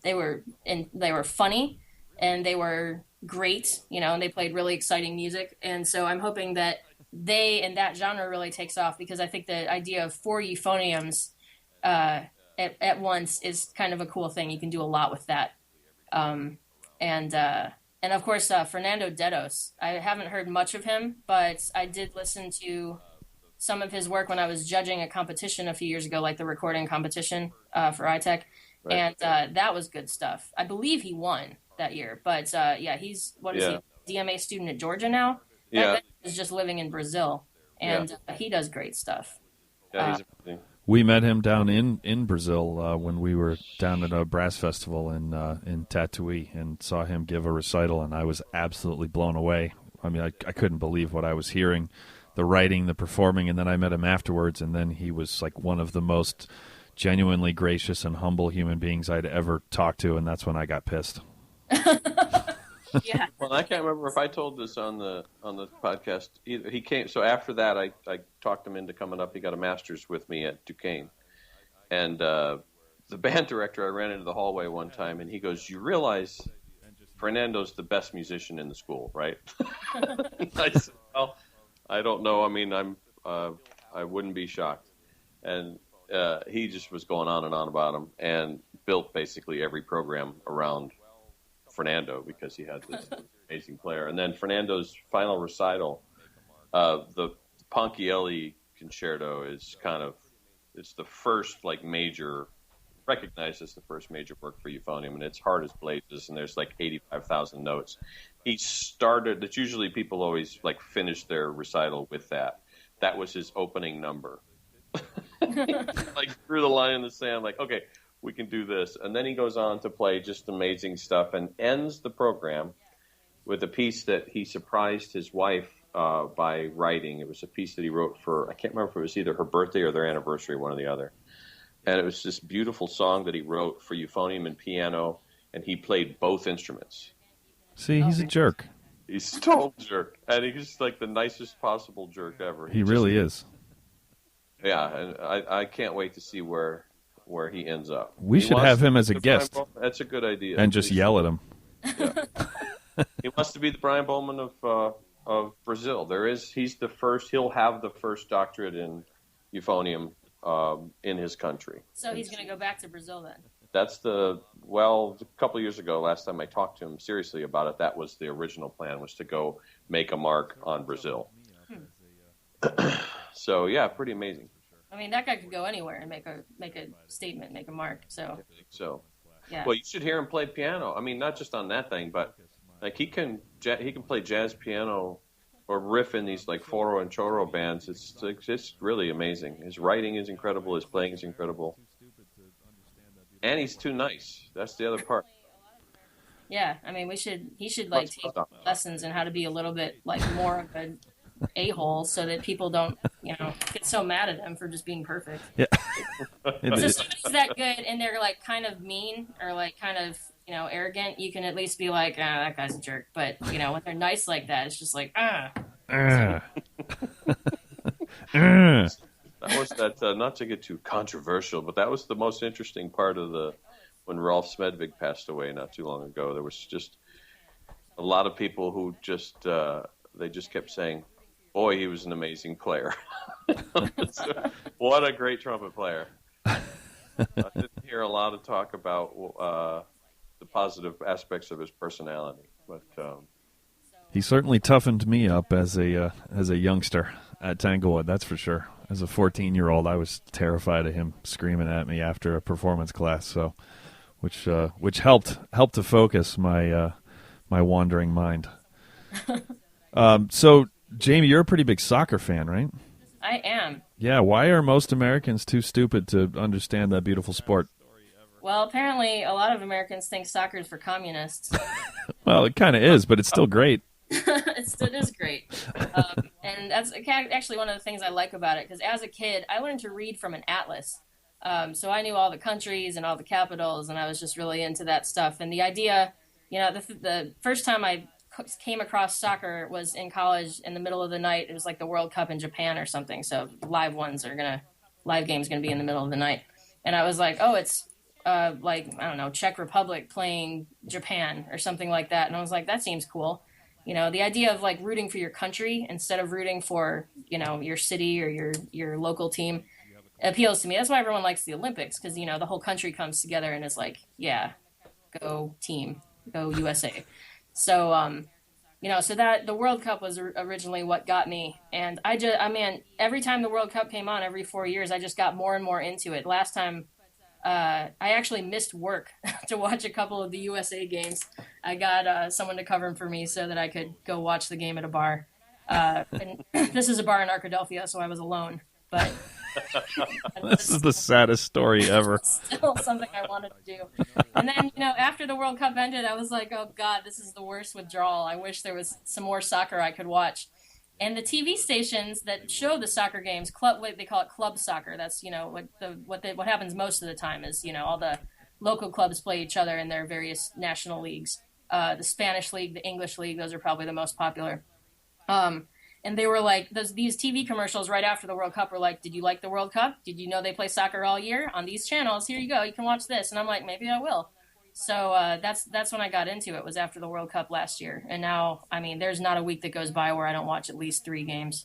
they were funny, and they were great, and they played really exciting music. And so I'm hoping that they and that genre really takes off, because I think the idea of 4 euphoniums at once is kind of a cool thing. You can do a lot with that. And of course, Fernando Dettos. I haven't heard much of him, but I did listen to some of his work when I was judging a competition a few years ago, like the recording competition for iTech. Right. And that was good stuff. I believe he won that year, but he's he, DMA student at Georgia now? That is just living in Brazil, and he does great stuff. Yeah, he's amazing. We met him down in Brazil when we were down at a brass festival in Tatuí, and saw him give a recital, and I was absolutely blown away. I mean, I couldn't believe what I was hearing, the writing, the performing, and then I met him afterwards, and then he was like one of the most genuinely gracious and humble human beings I'd ever talked to, and that's when I got pissed. Yeah. Well, I can't remember if I told this on the podcast. He came. So after that, I talked him into coming up. He got a master's with me at Duquesne, and the band director, I ran into the hallway one time, and he goes, "You realize Fernando's the best musician in the school, right?" I said, "Well, I don't know. I mean, I wouldn't be shocked." And he just was going on and on about him, and built basically every program around Fernando, because he had this amazing player. And then Fernando's final recital, the Ponchielli Concerto, is it's the first recognized as the first major work for euphonium, and it's hard as blazes, and there's like 85,000 notes. It's usually people always finish their recital with that. That was his opening number. Drew the line in the sand, okay, we can do this. And then he goes on to play just amazing stuff, and ends the program with a piece that he surprised his wife by writing. It was a piece that he wrote for, I can't remember if it was either her birthday or their anniversary, one or the other. And it was this beautiful song that he wrote for euphonium and piano, and he played both instruments. See, he's a jerk. He's a total jerk. And he's the nicest possible jerk ever. He really is. Yeah, and I can't wait to see where he ends up. We should have him as a guest. That's a good idea. And just yell at him. Yeah. He wants to be the Brian Bowman of Brazil. He's the first. He'll have the first doctorate in euphonium in his country. So he's going to go back to Brazil then. That's a couple of years ago, last time I talked to him seriously about it, that was the original plan, was to go make a mark on Brazil. So, yeah, pretty amazing. I mean, that guy could go anywhere and make a statement, make a mark. So, yeah. Well, you should hear him play piano. I mean, not just on that thing, but like he can play jazz piano or riff in these like foro and choro bands. It's really amazing. His writing is incredible. His playing is incredible. And he's too nice. That's the other part. Yeah, I mean, he should like take lessons in how to be a little bit like more of an a-hole, so that people don't, get so mad at him for just being perfect. Yeah. So somebody's that good and they're like kind of mean or like kind of, arrogant, you can at least be like, that guy's a jerk. But, when they're nice like that, it's just like, That was that, not to get too controversial, but that was the most interesting part of when Rolf Smedvig passed away not too long ago. There was just a lot of people who they just kept saying, boy, he was an amazing player. What a great trumpet player. I didn't hear a lot of talk about the positive aspects of his personality, but he certainly toughened me up as a youngster at Tanglewood, that's for sure. As a 14-year-old, I was terrified of him screaming at me after a performance class, so which helped to focus my wandering mind. So, Jamie, you're a pretty big soccer fan, right? I am. Yeah, why are most Americans too stupid to understand that beautiful sport? Well, apparently a lot of Americans think soccer is for communists. Well, it kind of is, but it's still great. It is great. And that's actually one of the things I like about it, because as a kid, I learned to read from an atlas. So I knew all the countries and all the capitals, and I was just really into that stuff. And the idea, the first time I came across soccer was in college in the middle of the night. It was like the World Cup in Japan or something. So live game's going to be in the middle of the night. And I was like, oh, it's like, I don't know, Czech Republic playing Japan or something like that. And I was like, that seems cool. The idea of like rooting for your country instead of rooting for, your city or your local team appeals to me. That's why everyone likes the Olympics, because, the whole country comes together and is like, yeah, go team, go USA. So, so that the World Cup was originally what got me. And every time the World Cup came on, every 4 years, I just got more and more into it. Last time, I actually missed work to watch a couple of the USA games. I got someone to cover them for me so that I could go watch the game at a bar. And this is a bar in Arkadelphia, so I was alone. But this is the saddest story ever. Still something I wanted to do. And then, after the World Cup ended, I was like, oh, God, this is the worst withdrawal. I wish there was some more soccer I could watch. And the TV stations that show the soccer games, they call it club soccer. That's, what happens most of the time is, all the local clubs play each other in their various national leagues. The Spanish league, the English league, those are probably the most popular. And they were like, these TV commercials right after the World Cup were like, did you like the World Cup? Did you know they play soccer all year on these channels? Here you go. You can watch this. And I'm like, maybe I will. So that's when I got into it, was after the World Cup last year. And now, there's not a week that goes by where I don't watch at least 3 games.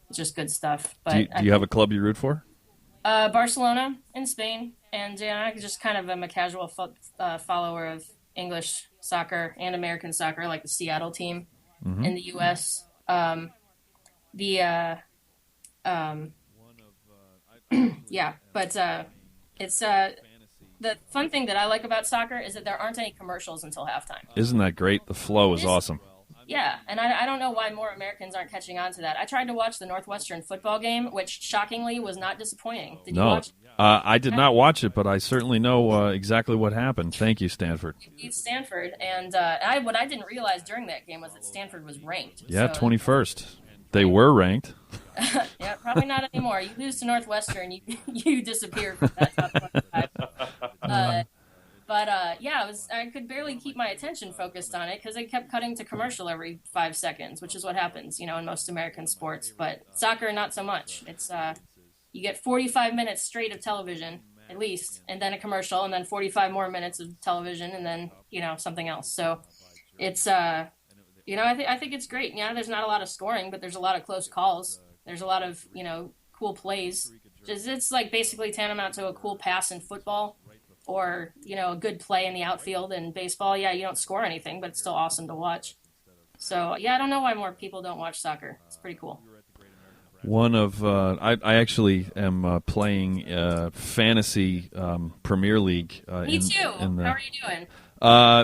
It's just good stuff. But do you have a club you root for? Barcelona in Spain. And I just kind of am a casual follower of English soccer and American soccer, like the Seattle team in the U.S. It's the fun thing that I like about soccer is that there aren't any commercials until halftime. Isn't that great? The flow is awesome. Yeah, and I don't know why more Americans aren't catching on to that. I tried to watch the Northwestern football game, which shockingly was not disappointing. Did you watch it? I did not watch it, but I certainly know exactly what happened. Thank you, Stanford. It's Stanford, and what I didn't realize during that game was that Stanford was ranked. Yeah, 21st. They were ranked. Yeah, probably not anymore. You lose to Northwestern, you disappear from that top 25. I could barely keep my attention focused on it because they kept cutting to commercial every 5 seconds, which is what happens, in most American sports. But soccer, not so much. It's you get 45 minutes straight of television at least, and then a commercial, and then 45 more minutes of television, and then something else. So it's I think it's great. There's not a lot of scoring, but there's a lot of close calls. There's a lot of cool plays. It's like basically tantamount to a cool pass in football, or a good play in the outfield in baseball. Yeah, you don't score anything, but it's still awesome to watch. So yeah, I don't know why more people don't watch soccer. It's pretty cool. One of I actually am playing fantasy Premier League. Me too. How are you doing?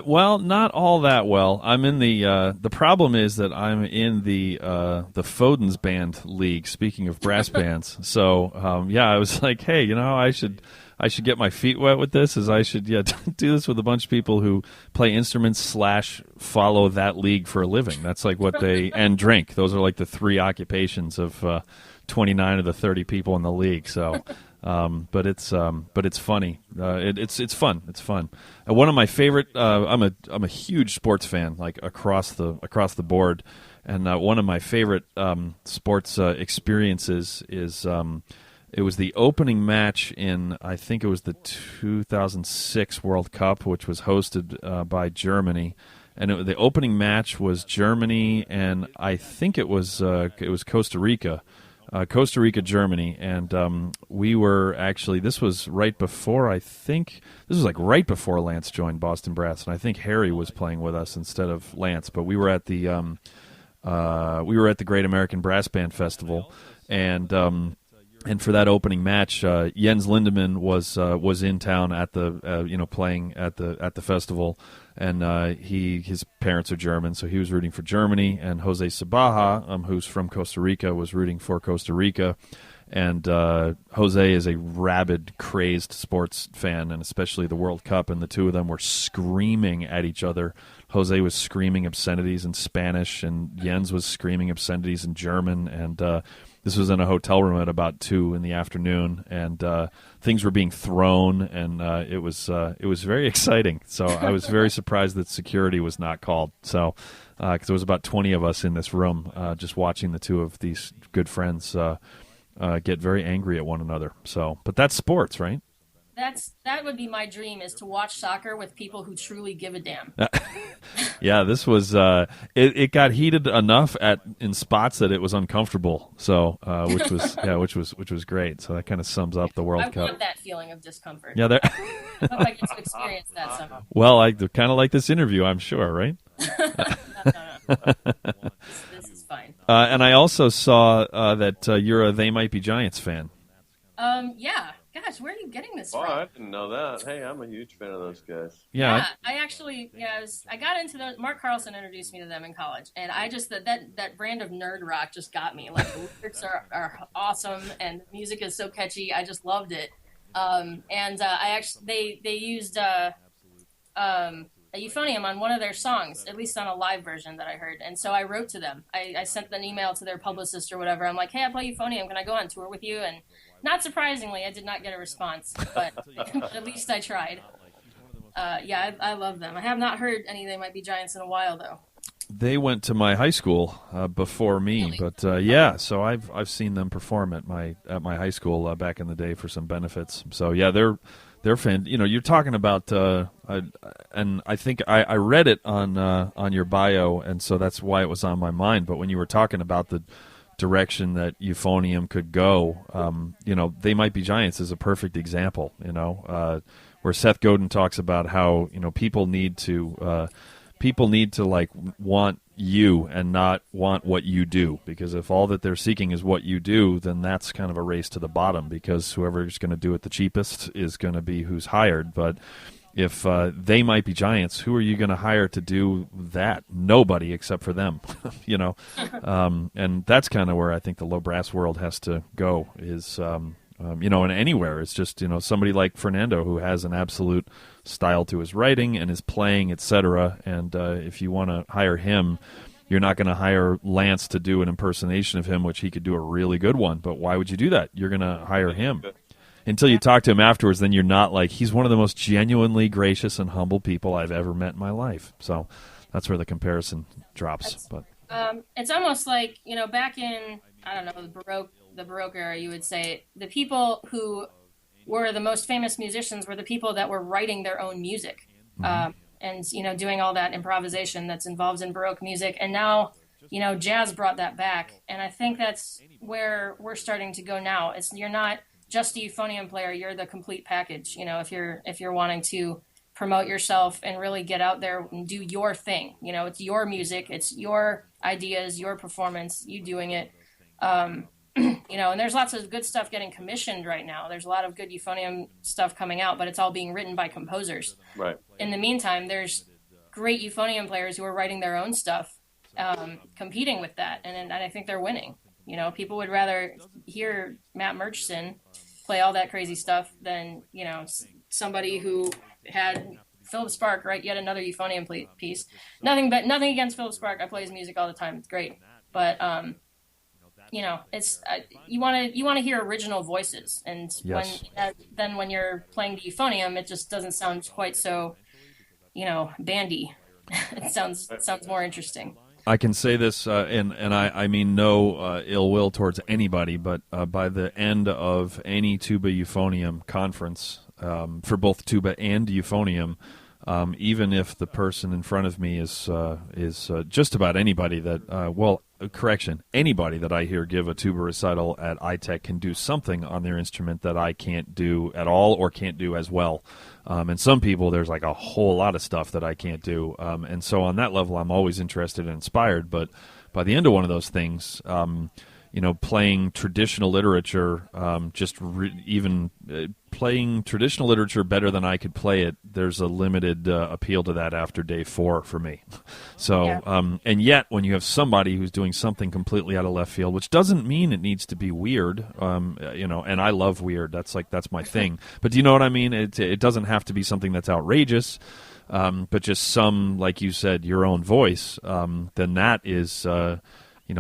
Well, not all that well. I'm in the problem is that I'm in the Foden's band league. Speaking of brass bands, so I was like, hey, I should get my feet wet with this. I should do this with a bunch of people who play instruments / follow that league for a living. That's like what they and drink. Those are like the 3 occupations of 29 of the 30 people in the league. So. But it's funny. It's fun. It's fun. One of my favorite. I'm a huge sports fan, like across the board. And one of my favorite sports experiences is it was the opening match in, I think it was the 2006 World Cup, which was hosted by Germany. And the opening match was Germany, and I think it was Costa Rica. Costa Rica, Germany, and we were actually, this was right before, right before Lance joined Boston Brass, and I think Harry was playing with us instead of Lance, but we were at the Great American Brass Band Festival, and for that opening match, Jens Lindemann was in town at the playing at the festival, and his parents are German, so he was rooting for Germany, and Jose Sabaha, who's from Costa Rica, was rooting for Costa Rica, and Jose is a rabid, crazed sports fan, and especially the World Cup, and the two of them were screaming at each other. Jose was screaming obscenities in Spanish, and Jens was screaming obscenities in German, and this was in a hotel room at about 2 in the afternoon, and things were being thrown, and it was very exciting. So I was very surprised that security was not called. So because there was about 20 of us in this room just watching the two of these good friends get very angry at one another. So, but that's sports, right? That would be my dream, is to watch soccer with people who truly give a damn. Yeah, this was it got heated enough in spots that it was uncomfortable. So which was great. So that kind of sums up the World Cup. I want that feeling of discomfort. Yeah, I hope I get to experience that somehow. Well, kind of like this interview, I'm sure, right? No. This is fine. And I also saw that you're a They Might Be Giants fan. Yeah. Gosh, where are you getting this from? Oh, I didn't know that. Hey, I'm a huge fan of those guys. Yeah, I actually, I got into those. Mark Carlson introduced me to them in college, and I just that brand of nerd rock just got me. Like, the lyrics are awesome, and the music is so catchy. I just loved it. They used a euphonium on one of their songs, at least on a live version that I heard. And so I wrote to them. I sent an email to their publicist or whatever. I'm like, hey, I play euphonium. Can I go on tour with you? And not surprisingly, I did not get a response, but at least I tried. I love them. I have not heard any They Might Be Giants in a while, though. They went to my high school before me, really? But so I've seen them perform at my high school back in the day for some benefits. So yeah, they're fan. You're talking about, and I think I read it on your bio, and so that's why it was on my mind. But when you were talking about the direction that euphonium could go, They Might Be Giants is a perfect example. Where Seth Godin talks about how people need to like want you and not want what you do, because if all that they're seeking is what you do, then that's kind of a race to the bottom, because whoever's going to do it the cheapest is going to be who's hired. But if They Might Be Giants, who are you going to hire to do that? Nobody except for them, and that's kind of where I think the low brass world has to go, is and anywhere. It's just somebody like Fernando, who has an absolute style to his writing and his playing, etc. And if you want to hire him, you're not going to hire Lance to do an impersonation of him, which he could do a really good one. But why would you do that? You're going to hire him. Until you talk to him afterwards, then you're not like, he's one of the most genuinely gracious and humble people I've ever met in my life. So that's where the comparison drops. But it's almost like, back in, I don't know, the Baroque the Baroque era, you would say the people who were the most famous musicians were the people that were writing their own music, and doing all that improvisation that's involved in Baroque music. And now, jazz brought that back, and I think that's where we're starting to go now. You're not just a euphonium player; you're the complete package. If you're wanting to promote yourself and really get out there and do your thing, it's your music, it's your ideas, your performance, you doing it. And there's lots of good stuff getting commissioned right now. There's a lot of good euphonium stuff coming out, but it's all being written by composers. Right. In the meantime, there's great euphonium players who are writing their own stuff, competing with that, and I think they're winning. People would rather hear Matt Murchison play all that crazy stuff than somebody who had Philip Spark write yet another euphonium piece. Nothing against Philip Spark. I play his music all the time. It's great, but it's you want to hear original voices, and yes. when you're playing the euphonium, it just doesn't sound quite so bandy. It sounds more interesting. I can say this, and I mean no ill will towards anybody, but by the end of any tuba euphonium conference, for both tuba and euphonium, even if the person in front of me is just about anybody that, anybody that I hear give a tuba recital at ITech can do something on their instrument that I can't do at all or can't do as well. And some people, there's like a whole lot of stuff that I can't do. And so on that level, I'm always interested and inspired. But by the end of one of those things, playing traditional literature, playing traditional literature better than I could play it, there's a limited appeal to that after day 4 for me. So, yeah. And yet when you have somebody who's doing something completely out of left field, which doesn't mean it needs to be weird, and I love weird. That's my thing. But do you know what I mean? It doesn't have to be something that's outrageous, but just some, like you said, your own voice. Then that is.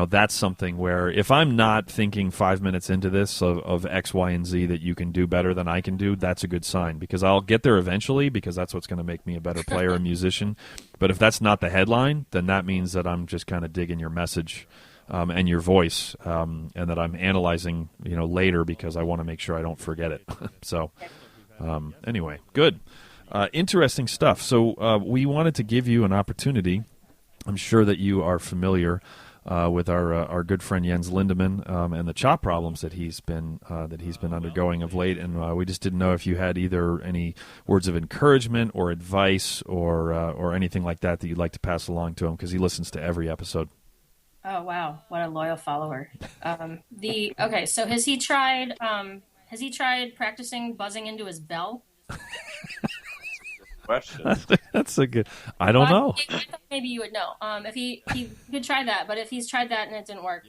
That's something where if I'm not thinking 5 minutes into this of X, Y, and Z that you can do better than I can do, that's a good sign, because I'll get there eventually, because that's what's going to make me a better player and musician. But if that's not the headline, then that means that I'm just kind of digging your message and your voice, and that I'm analyzing later because I want to make sure I don't forget it. So anyway, good. Interesting stuff. So we wanted to give you an opportunity. I'm sure that you are familiar with our good friend Jens Lindemann and the chop problems that he's been undergoing of late, and we just didn't know if you had either any words of encouragement or advice or anything like that you'd like to pass along to him, because he listens to every episode. Oh wow, what a loyal follower! So has he tried practicing buzzing into his bell? Question. That's a good. I don't know. I thought maybe you would know. If he could try that, but if he's tried that and it didn't work,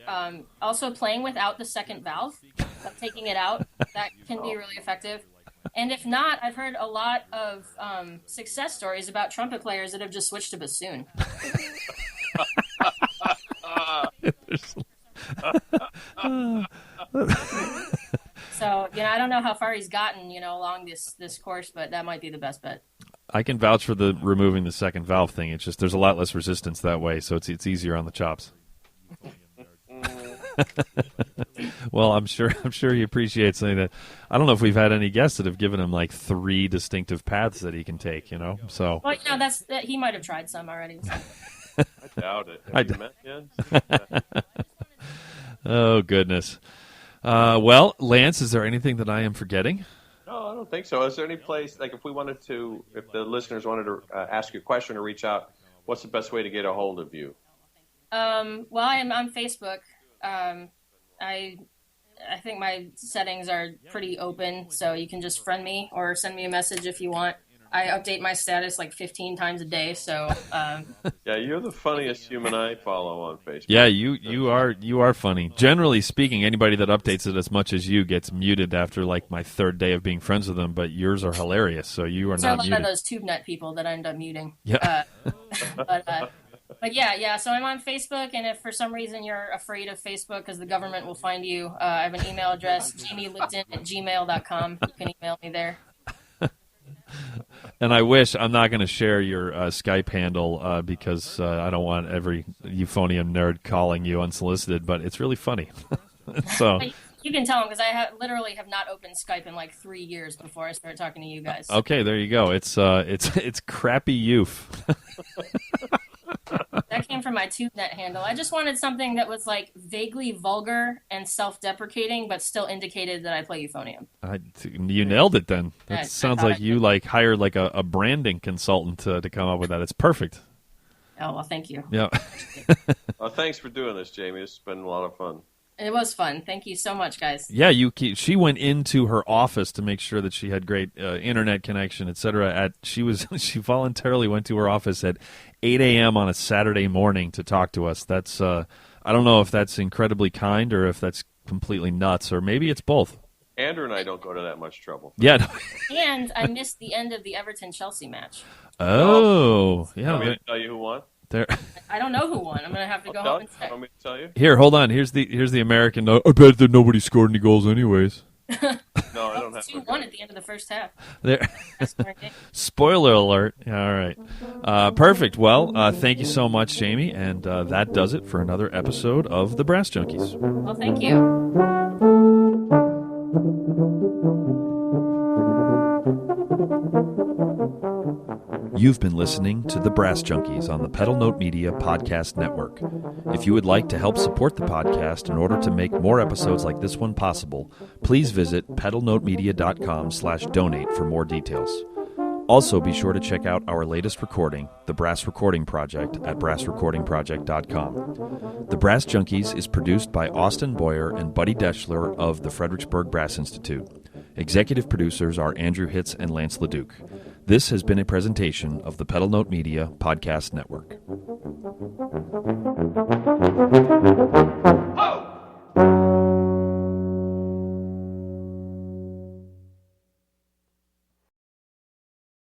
also playing without the second valve, taking it out, that can be really effective. And if not, I've heard a lot of success stories about trumpet players that have just switched to bassoon. So I don't know how far he's gotten along this course, but that might be the best bet. I can vouch for the removing the second valve thing. It's just there's a lot less resistance that way, so it's easier on the chops. Well, I'm sure he appreciates saying that. I don't know if we've had any guests that have given him like 3 distinctive paths that he can take. So. Well, he might have tried some already. So. I doubt it. Have you met Jens? Oh goodness. Well, Lance, is there anything that I am forgetting? No, I don't think so. Is there any place, like if the listeners wanted to ask you a question or reach out, what's the best way to get a hold of you? Well, I'm on Facebook. I think my settings are pretty open, so you can just friend me or send me a message if you want. I update my status like 15 times a day, so. Yeah, you're the funniest human I follow on Facebook. Yeah, you are funny. Generally speaking, anybody that updates it as much as you gets muted after like my 3rd day of being friends with them. But yours are hilarious, so you are not muted. There's a lot of those TubeNet people that I end up muting. Yeah. But yeah. So I'm on Facebook, and if for some reason you're afraid of Facebook because the government will find you, I have an email address, jamielipton@gmail.com. You can email me there. And I wish I'm not going to share your Skype handle because I don't want every euphonium nerd calling you unsolicited, but it's really funny. So You can tell them because I literally have not opened Skype in like 3 years before I start talking to you guys. Okay, there you go. It's crappy youth. That came from my TubeNet handle. I just wanted something that was like vaguely vulgar and self-deprecating, but still indicated that I play euphonium. You nailed it then. That Yeah, sounds like you hired like a branding consultant to come up with that. It's perfect. Oh, well, thank you. Yeah. Well, thanks for doing this, Jamie. It's been a lot of fun. It was fun. Thank you so much, guys. Yeah, she went into her office to make sure that she had great internet connection, etc. She voluntarily went to her office at 8 a.m. on a Saturday morning to talk to us. That's I don't know if that's incredibly kind or if that's completely nuts, or maybe it's both. Andrew and I don't go to that much trouble. Yeah. And I missed the end of the Everton-Chelsea match. Oh, yeah. Want me to tell you who won? I don't know who won. I'm going to have to go home and check. Want me to tell you? Here, hold on. Here's the American note. I bet that nobody scored any goals anyways. No, I don't have 2-1 at the end of the first half. There. Spoiler alert. All right. Perfect. Well, thank you so much, Jamie. And that does it for another episode of The Brass Junkies. Well, thank you. You've been listening to The Brass Junkies on the Pedal Note Media Podcast Network. If you would like to help support the podcast in order to make more episodes like this one possible, please visit pedalnotemedia.com/donate for more details. Also, be sure to check out our latest recording, The Brass Recording Project, at brassrecordingproject.com. The Brass Junkies is produced by Austin Boyer and Buddy Deschler of the Fredericksburg Brass Institute. Executive producers are Andrew Hitz and Lance LaDuke. This has been a presentation of the Pedal Note Media Podcast Network. Ho!